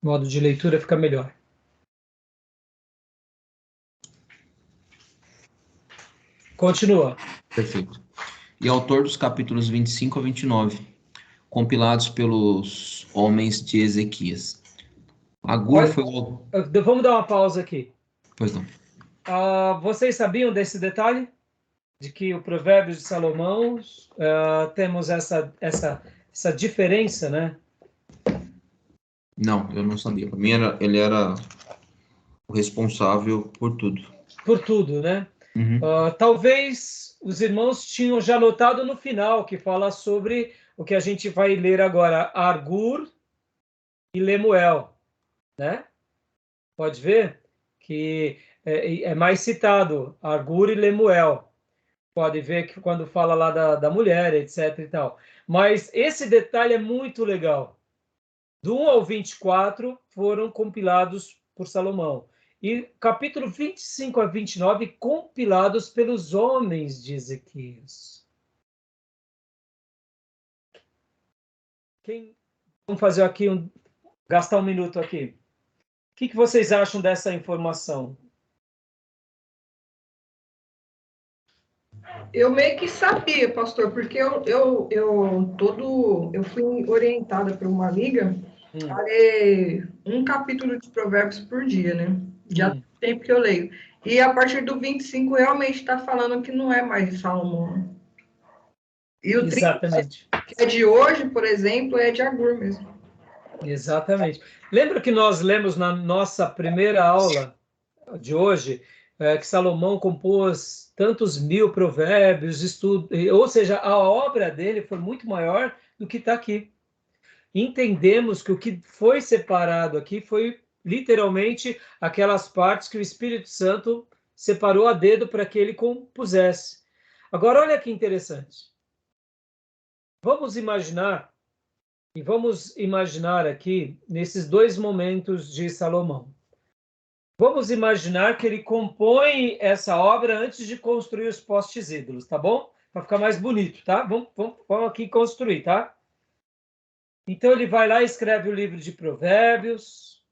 O modo de leitura fica melhor. Continua. Perfeito. E autor dos capítulos 25 a 29, compilados pelos homens de Ezequias. Agur foi o... Vamos dar uma pausa aqui. Pois não. Vocês sabiam desse detalhe? De que o Provérbios de Salomão temos essa diferença, né? Não, eu não sabia. Para mim, ele era o responsável por tudo. Por tudo, né? Uhum. Talvez os irmãos tinham já notado no final, que fala sobre o que a gente vai ler agora, Agur e Lemuel, né? Pode ver que é mais citado, Agur e Lemuel. Pode ver que quando fala lá da mulher, etc. e tal. Mas esse detalhe é muito legal. Do 1 ao 24 foram compilados por Salomão. E capítulo 25 a 29 compilados pelos homens de Ezequias. Vamos fazer aqui gastar um minuto aqui. O que vocês acham dessa informação? Eu meio que sabia, pastor, porque eu fui orientada por uma amiga a ler um capítulo de Provérbios por dia, né? Já tem tempo que eu leio. E a partir do 25 realmente está falando que não é mais de Salomão. E o 30, Exatamente. que é de hoje, por exemplo, é de Agur mesmo. Exatamente. Lembra que nós lemos na nossa primeira aula de hoje que Salomão compôs tantos mil provérbios, ou seja, a obra dele foi muito maior do que está aqui. Entendemos que o que foi separado aqui foi literalmente aquelas partes que o Espírito Santo separou a dedo para que ele compusesse. Agora, olha que interessante. Vamos imaginar aqui nesses dois momentos de Salomão. Vamos imaginar que ele compõe essa obra antes de construir os postes ídolos, tá bom? Para ficar mais bonito, tá? Vamos aqui construir, tá? Então ele vai lá e escreve o livro de Provérbios,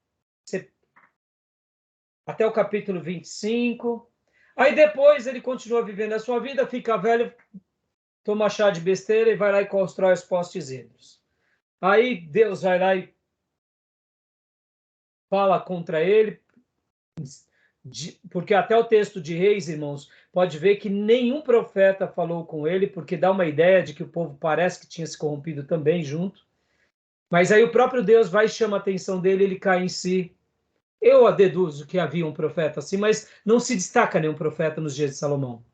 até o capítulo 25. Aí depois ele continua vivendo a sua vida, fica velho, toma chá de besteira e vai lá e constrói os postes ídolos. Aí Deus vai lá e fala contra ele, porque até o texto de Reis, irmãos, pode ver que nenhum profeta falou com ele, porque dá uma ideia de que o povo parece que tinha se corrompido também junto. Mas aí o próprio Deus vai e chama a atenção dele, ele cai em si. Eu deduzo que havia um profeta assim, mas não se destaca nenhum profeta nos dias de Salomão.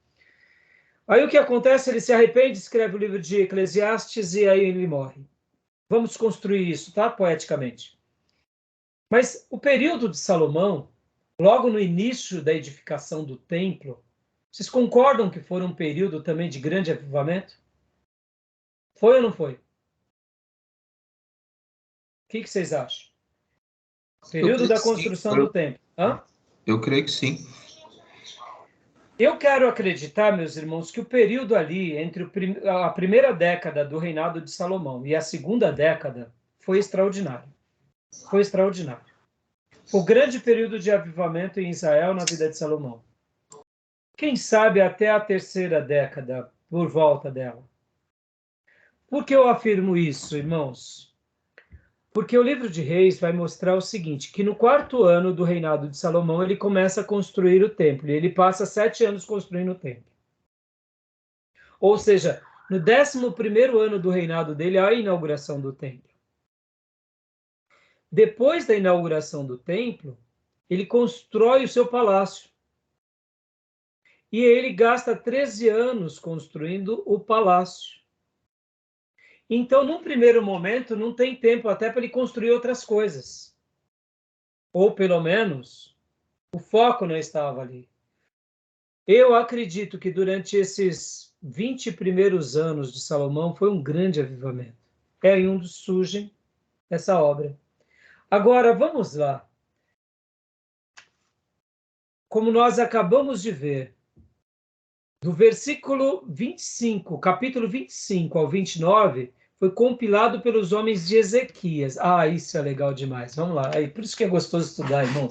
Aí o que acontece? Ele se arrepende, escreve o livro de Eclesiastes e aí ele morre. Vamos construir isso, tá? Poeticamente. Mas o período de Salomão, logo no início da edificação do templo, vocês concordam que foi um período também de grande avivamento? Foi ou não foi? O que vocês acham? Período da construção do templo. Hã? Eu creio que sim. Eu quero acreditar, meus irmãos, que o período ali entre a primeira década do reinado de Salomão e a segunda década foi extraordinário. Foi extraordinário. O grande período de avivamento em Israel na vida de Salomão. Quem sabe até a terceira década, por volta dela. Por que eu afirmo isso, irmãos? Porque o livro de Reis vai mostrar o seguinte, que no quarto ano do reinado de Salomão, ele começa a construir o templo, e ele passa 7 anos construindo o templo. Ou seja, no 11º ano do reinado dele, há a inauguração do templo. Depois da inauguração do templo, ele constrói o seu palácio. E ele gasta 13 anos construindo o palácio. Então, num primeiro momento, não tem tempo até para ele construir outras coisas. Ou, pelo menos, o foco não estava ali. Eu acredito que durante esses 20 primeiros anos de Salomão foi um grande avivamento. É aí onde surge essa obra. Agora, vamos lá. Como nós acabamos de ver, do versículo 25, capítulo 25 ao 29, foi compilado pelos homens de Ezequias. Ah, isso é legal demais. Vamos lá. Aí, por isso que é gostoso estudar, irmãos.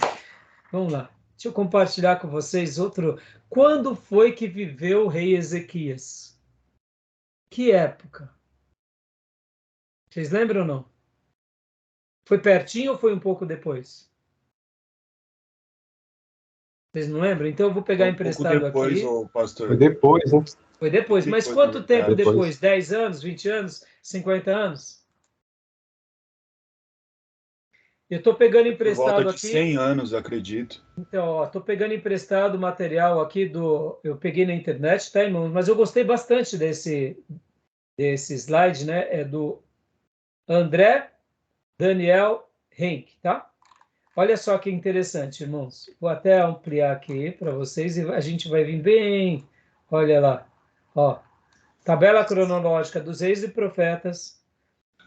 Vamos lá. Deixa eu compartilhar com vocês outro. Quando foi que viveu o rei Ezequias? Que época? Vocês lembram ou não? Foi pertinho ou foi um pouco depois? Vocês não lembram? Então eu vou pegar emprestado depois, aqui. ô, pastor. Foi depois, né? Foi depois. Mas Depois, quanto tempo depois? depois? 10 anos, 20 anos, 50 anos? Eu estou pegando Por volta emprestado de aqui. 100 anos, acredito. Então, ó, estou pegando emprestado o material aqui eu peguei na internet, tá, irmão? Mas eu gostei bastante desse slide, né? É do André Daniel Henk, tá? Olha só que interessante, irmãos. Vou até ampliar aqui para vocês e a gente vai vir bem. Olha lá, ó. Tabela cronológica dos reis e profetas.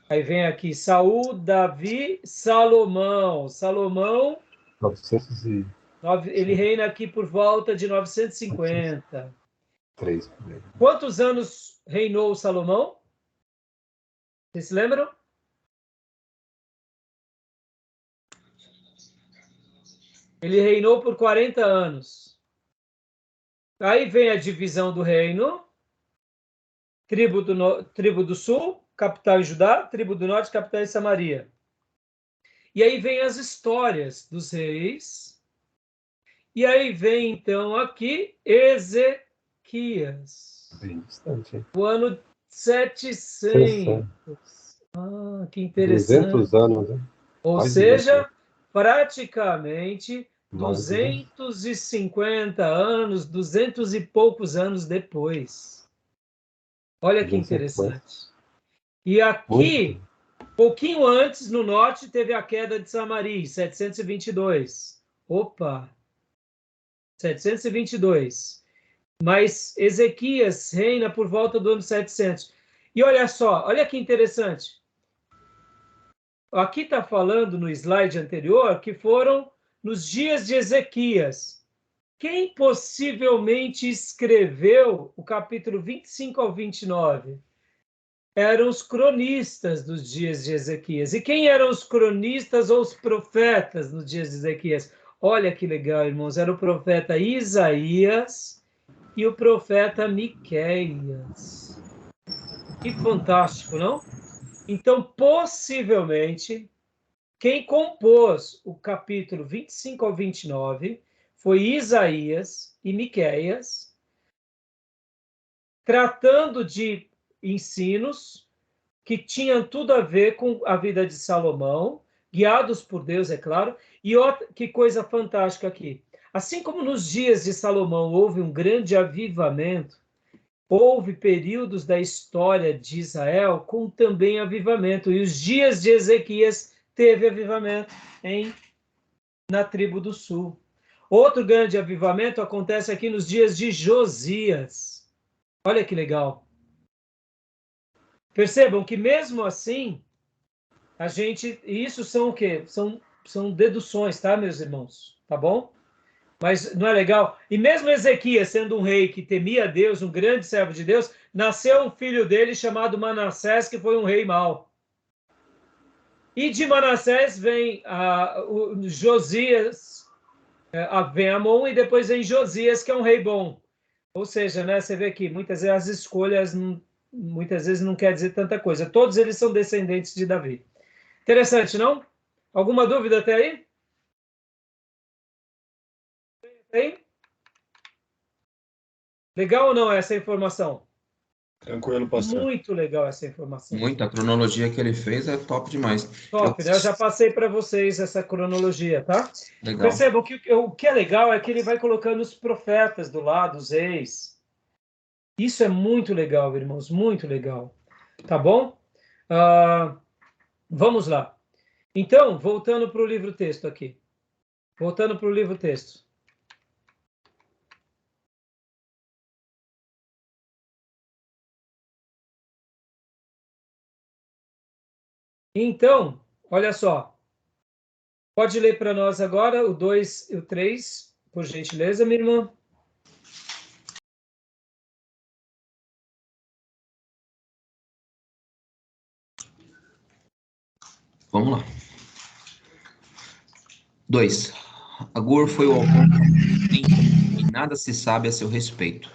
Aí vem aqui Saul, Davi, Salomão. Salomão, 903. ele reina aqui por volta de 950. Quantos anos reinou Salomão? Vocês se lembram? Ele reinou por 40 anos. Aí vem a divisão do reino. Tribo do Sul, capital em Judá. Tribo do Norte, capital em Samaria. E aí vem as histórias dos reis. E aí vem, então, aqui, Ezequias. Bem distante. O ano 700. Ah, que interessante. 200 anos, né? Ou Mais de seja, praticamente Mais de 200. 250 anos, 200 e poucos anos depois. Olha que 200 interessante. E aqui, pouquinho antes, no norte, teve a queda de Samaria, 722. Opa! 722. Mas Ezequias reina por volta do ano 700. E olha só, olha que interessante. Aqui está falando no slide anterior que foram nos dias de Ezequias. Quem possivelmente escreveu o capítulo 25 ao 29? Eram os cronistas dos dias de Ezequias. E quem eram os cronistas ou os profetas nos dias de Ezequias? Olha que legal, irmãos. Era o profeta Isaías e o profeta Miqueias. Que fantástico, não? Então, possivelmente, quem compôs o capítulo 25 ao 29 foi Isaías e Miqueias, tratando de ensinos que tinham tudo a ver com a vida de Salomão, guiados por Deus, é claro. E outra, que coisa fantástica aqui. Assim como nos dias de Salomão houve um grande avivamento, houve períodos da história de Israel com também avivamento. E os dias de Ezequias teve avivamento na tribo do sul. Outro grande avivamento acontece aqui nos dias de Josias. Olha que legal. Percebam que mesmo assim, a gente... Isso são o quê? São deduções, tá, meus irmãos? Tá bom? Mas não é legal? E mesmo Ezequias, sendo um rei que temia Deus, um grande servo de Deus, nasceu um filho dele chamado Manassés, que foi um rei mau. E de Manassés vem o Josias, vem Amon, e depois vem Josias, que é um rei bom. Ou seja, né, você vê que muitas vezes as escolhas muitas vezes não quer dizer tanta coisa. Todos eles são descendentes de Davi. Interessante, não? Alguma dúvida até aí? Tem? Legal ou não essa informação? Tranquilo, pastor. Muito legal essa informação. Muito, a cronologia que ele fez é top demais. Top, né? Eu já passei para vocês essa cronologia, tá? Legal. Percebam que o que é legal é que ele vai colocando os profetas do lado, os reis. Isso é muito legal, irmãos, muito legal. Tá bom? Vamos lá. Então, voltando para o livro-texto aqui. Voltando para o livro-texto. Então, olha só. Pode ler para nós agora o 2 e o 3, por gentileza, minha irmã. Vamos lá. 2. Agur foi o autor do capítulo 30 e nada se sabe a seu respeito.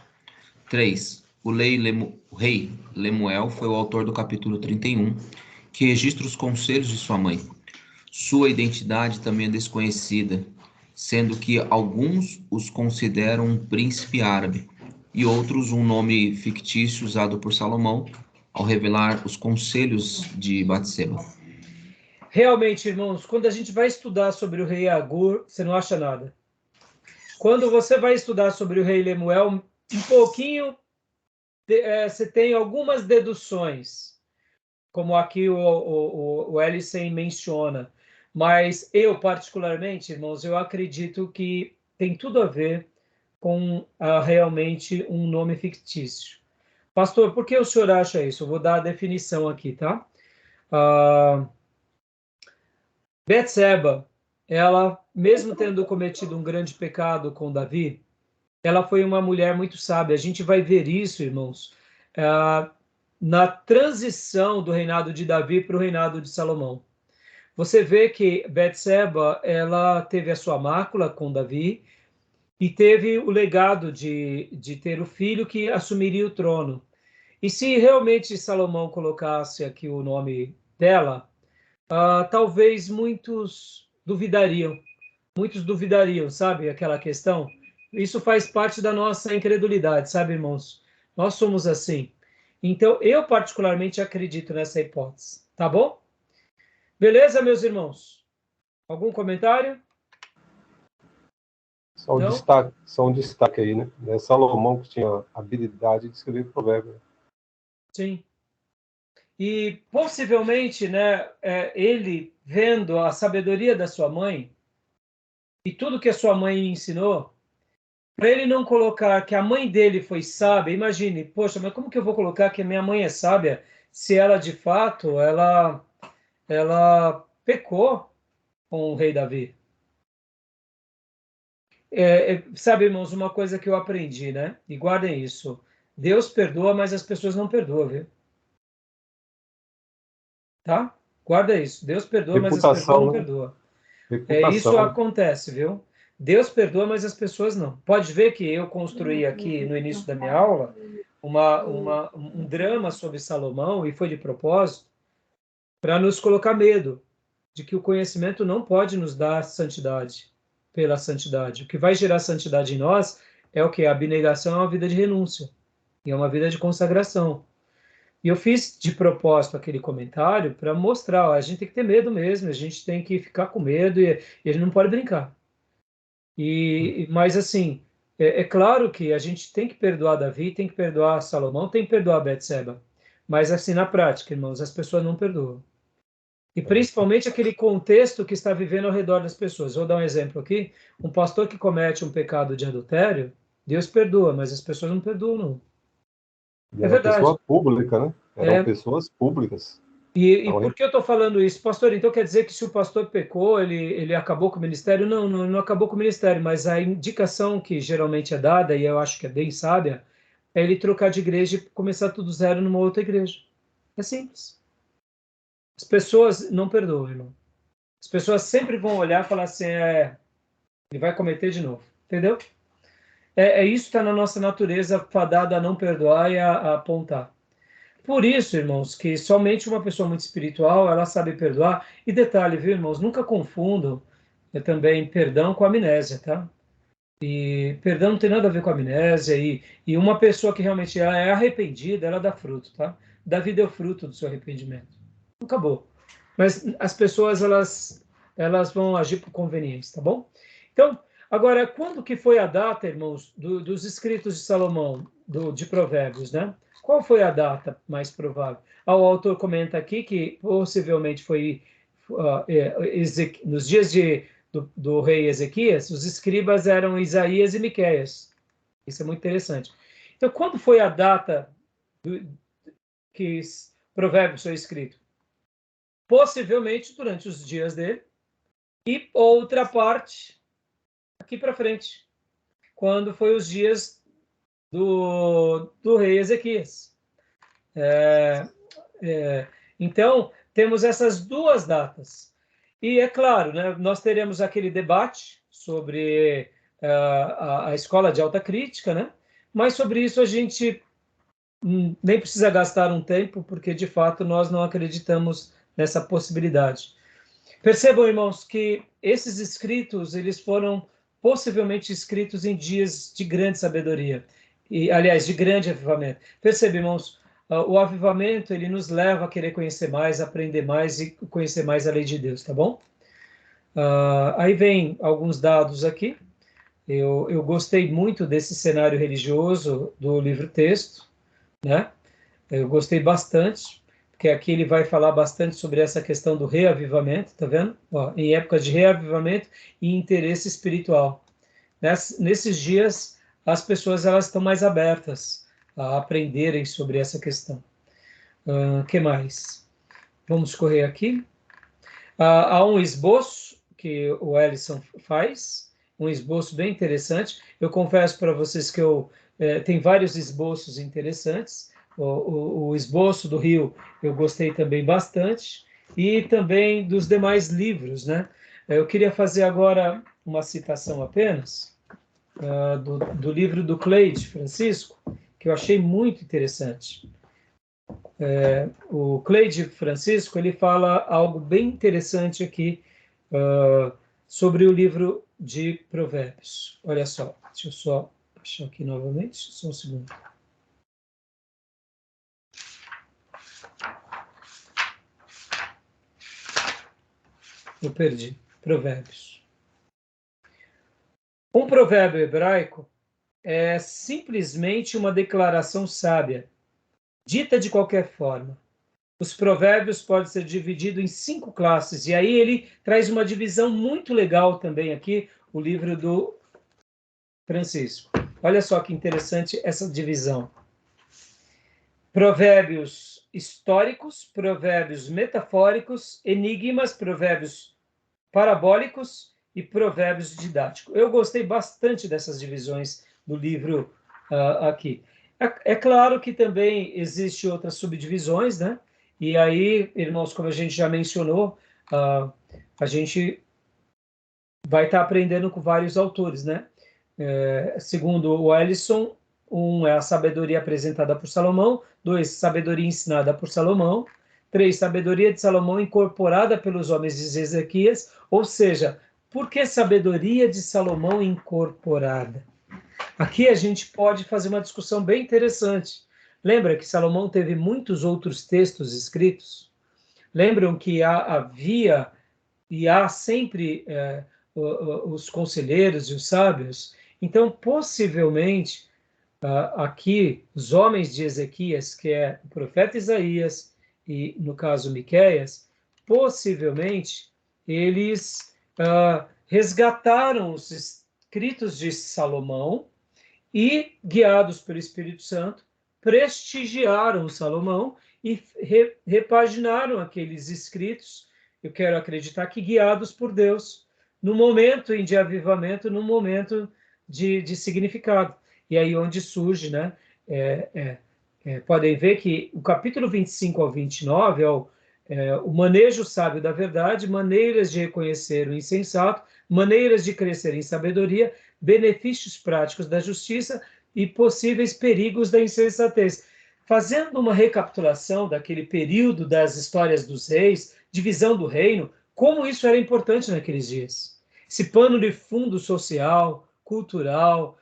3. O rei Lemuel foi o autor do capítulo 31, que registra os conselhos de sua mãe. Sua identidade também é desconhecida, sendo que alguns os consideram um príncipe árabe e outros um nome fictício usado por Salomão ao revelar os conselhos de Batseba. Realmente, irmãos, quando a gente vai estudar sobre o rei Agur, você não acha nada. Quando você vai estudar sobre o rei Lemuel, um pouquinho, você tem algumas deduções, como aqui o Ellison menciona. Mas eu, particularmente, irmãos, eu acredito que tem tudo a ver com realmente um nome fictício. Pastor, por que o senhor acha isso? Eu vou dar a definição aqui, tá? Betseba, ela, mesmo tendo cometido um grande pecado com Davi, ela foi uma mulher muito sábia. A gente vai ver isso, irmãos, na transição do reinado de Davi para o reinado de Salomão. Você vê que Betseba, ela teve a sua mácula com Davi e teve o legado de ter o filho que assumiria o trono. E se realmente Salomão colocasse aqui o nome dela, talvez muitos duvidariam, sabe, aquela questão. Isso faz parte da nossa incredulidade, sabe, irmãos? Nós somos assim. Então, eu particularmente acredito nessa hipótese, tá bom? Beleza, meus irmãos? Algum comentário? Só um destaque aí, né? É Salomão que tinha a habilidade de escrever provérbios. Sim. E possivelmente, né, ele vendo a sabedoria da sua mãe e tudo que a sua mãe ensinou, para ele não colocar que a mãe dele foi sábia, imagine, poxa, mas como que eu vou colocar que a minha mãe é sábia se ela de fato ela pecou com o rei Davi? Sabe, irmãos, uma coisa que eu aprendi, né? E guardem isso. Deus perdoa, mas as pessoas não perdoam, viu? Tá? Guarda isso. Deus perdoa, mas as pessoas não perdoam. Isso acontece, viu? Deus perdoa, mas as pessoas não. Pode ver que eu construí aqui no início da minha aula um drama sobre Salomão, e foi de propósito, para nos colocar medo de que o conhecimento não pode nos dar santidade pela santidade. O que vai gerar santidade em nós é o que? A abnegação é uma vida de renúncia e é uma vida de consagração. E eu fiz de propósito aquele comentário para mostrar, ó, a gente tem que ter medo mesmo, a gente tem que ficar com medo e a gente não pode brincar. Mas assim, é claro que a gente tem que perdoar Davi, tem que perdoar Salomão, tem que perdoar Betseba. Mas assim, na prática, irmãos, as pessoas não perdoam. E principalmente aquele contexto que está vivendo ao redor das pessoas. Vou dar um exemplo aqui. Um pastor que comete um pecado de adultério, Deus perdoa, mas as pessoas não perdoam, não. E era verdade. Pessoa pública, né? Eram pessoas públicas. E por que eu estou falando isso? Pastor, então quer dizer que se o pastor pecou, ele acabou com o ministério? Não acabou com o ministério, mas a indicação que geralmente é dada, e eu acho que é bem sábia, é ele trocar de igreja e começar tudo zero numa outra igreja. É simples. As pessoas não perdoam, irmão. As pessoas sempre vão olhar e falar assim, ele vai cometer de novo. Entendeu? Isso que está na nossa natureza, fadada a não perdoar e a apontar. Por isso, irmãos, que somente uma pessoa muito espiritual, ela sabe perdoar. E detalhe, viu, irmãos, nunca confundam também perdão com amnésia, tá? E perdão não tem nada a ver com amnésia. E uma pessoa que realmente ela é arrependida, ela dá fruto, tá? Davi deu fruto do seu arrependimento. Acabou. Mas as pessoas, elas vão agir por conveniência, tá bom? Então, agora, quando que foi a data, irmãos, dos escritos de Salomão, de Provérbios, né? Qual foi a data mais provável? O autor comenta aqui que possivelmente foi nos dias do rei Ezequias, os escribas eram Isaías e Miqueias. Isso é muito interessante. Então, quando foi a data que Provérbios foi escrito? Possivelmente durante os dias dele, e outra parte aqui para frente, quando foi os dias do rei Ezequias. Então, temos essas duas datas. E é claro, né, nós teremos aquele debate sobre a escola de alta crítica, né? Mas sobre isso a gente nem precisa gastar um tempo, porque de fato nós não acreditamos nessa possibilidade. Percebam, irmãos, que esses escritos, eles foram possivelmente escritos em dias de grande sabedoria, e, aliás, de grande avivamento. Percebam, irmãos, o avivamento, ele nos leva a querer conhecer mais, aprender mais e conhecer mais a lei de Deus, tá bom? Aí vem alguns dados aqui. Eu gostei muito desse cenário religioso do livro-texto, né? Eu gostei bastante, porque aqui ele vai falar bastante sobre essa questão do reavivamento, tá vendo? Ó, em épocas de reavivamento e interesse espiritual. Nesses dias, as pessoas elas estão mais abertas a aprenderem sobre essa questão. Que mais? Vamos correr aqui. Há um esboço que o Ellison faz, um esboço bem interessante. Eu confesso para vocês que tem vários esboços interessantes. O esboço do Rio eu gostei também bastante, e também dos demais livros, né? Eu queria fazer agora uma citação apenas do livro do Cleide Francisco, que eu achei muito interessante. o Cleide Francisco, ele fala algo bem interessante aqui sobre o livro de Provérbios. Olha só, deixa eu só achar aqui novamente, só um segundo. Eu perdi. Provérbios. Um provérbio hebraico é simplesmente uma declaração sábia, dita de qualquer forma. Os provérbios podem ser divididos em 5 classes, e aí ele traz uma divisão muito legal também aqui, o livro do Francisco. Olha só que interessante essa divisão. Provérbios históricos, provérbios metafóricos, enigmas, provérbios parabólicos e provérbios didáticos. Eu gostei bastante dessas divisões do livro aqui. É claro que também existe outras subdivisões, né? E aí, irmãos, como a gente já mencionou, a gente vai estar aprendendo com vários autores, né? Segundo o Ellison, 1 é a sabedoria apresentada por Salomão, 2, sabedoria ensinada por Salomão, 3, sabedoria de Salomão incorporada pelos homens de Ezequias, ou seja, por que sabedoria de Salomão incorporada? Aqui a gente pode fazer uma discussão bem interessante. Lembra que Salomão teve muitos outros textos escritos? Lembram que havia e há sempre os conselheiros e os sábios? Então, possivelmente, aqui, os homens de Ezequias, que é o profeta Isaías e, no caso, Miqueias, possivelmente, eles resgataram os escritos de Salomão e, guiados pelo Espírito Santo, prestigiaram Salomão e repaginaram aqueles escritos, eu quero acreditar que guiados por Deus, no momento de avivamento, no momento de significado. E aí onde surge, né? Podem ver que o capítulo 25 ao 29 é o manejo sábio da verdade, maneiras de reconhecer o insensato, maneiras de crescer em sabedoria, benefícios práticos da justiça e possíveis perigos da insensatez. Fazendo uma recapitulação daquele período das histórias dos reis, divisão do reino, como isso era importante naqueles dias. Esse pano de fundo social, cultural,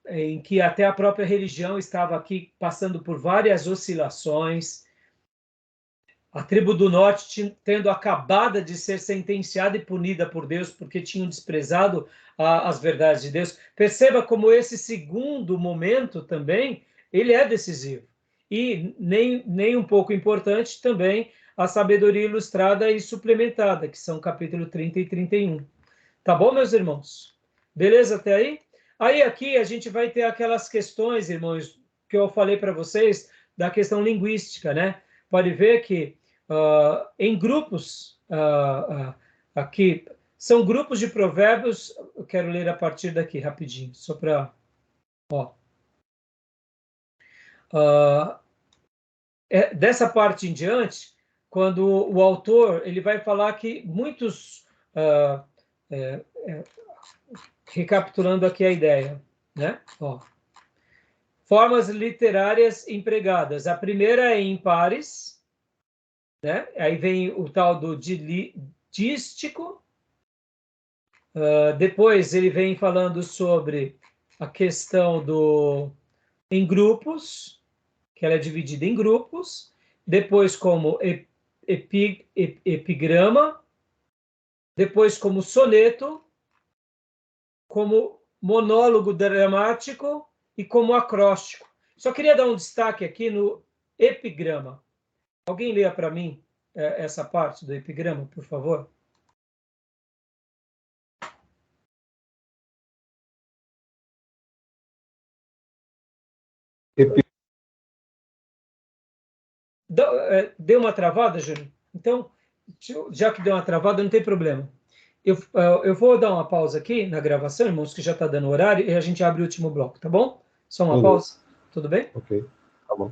em que até a própria religião estava aqui passando por várias oscilações, a tribo do norte tendo acabado de ser sentenciada e punida por Deus porque tinham desprezado as verdades de Deus. Perceba como esse segundo momento também, ele é decisivo. E nem um pouco importante também a sabedoria ilustrada e suplementada, que são capítulo 30 e 31. Tá bom, meus irmãos? Beleza até aí? Aí aqui a gente vai ter aquelas questões, irmãos, que eu falei para vocês, da questão linguística, né? Pode ver que em grupos, aqui, são grupos de provérbios, eu quero ler a partir daqui, rapidinho, só para... dessa parte em diante, quando o autor ele vai falar que muitos... recapitulando aqui a ideia, né? Formas literárias empregadas. A primeira é em pares, né? Aí vem o tal do dístico. Depois ele vem falando sobre a questão em grupos, que ela é dividida em grupos. Depois como epigrama. Depois como soneto, como monólogo dramático e como acróstico. Só queria dar um destaque aqui no epigrama. Alguém leia para mim essa parte do epigrama, por favor? Deu uma travada, Júlio? Então, já que deu uma travada, não tem problema. Eu vou dar uma pausa aqui na gravação, irmãos, que já está dando horário, e a gente abre o último bloco, tá bom? Só uma pausa. Tudo bem? Ok, tá bom.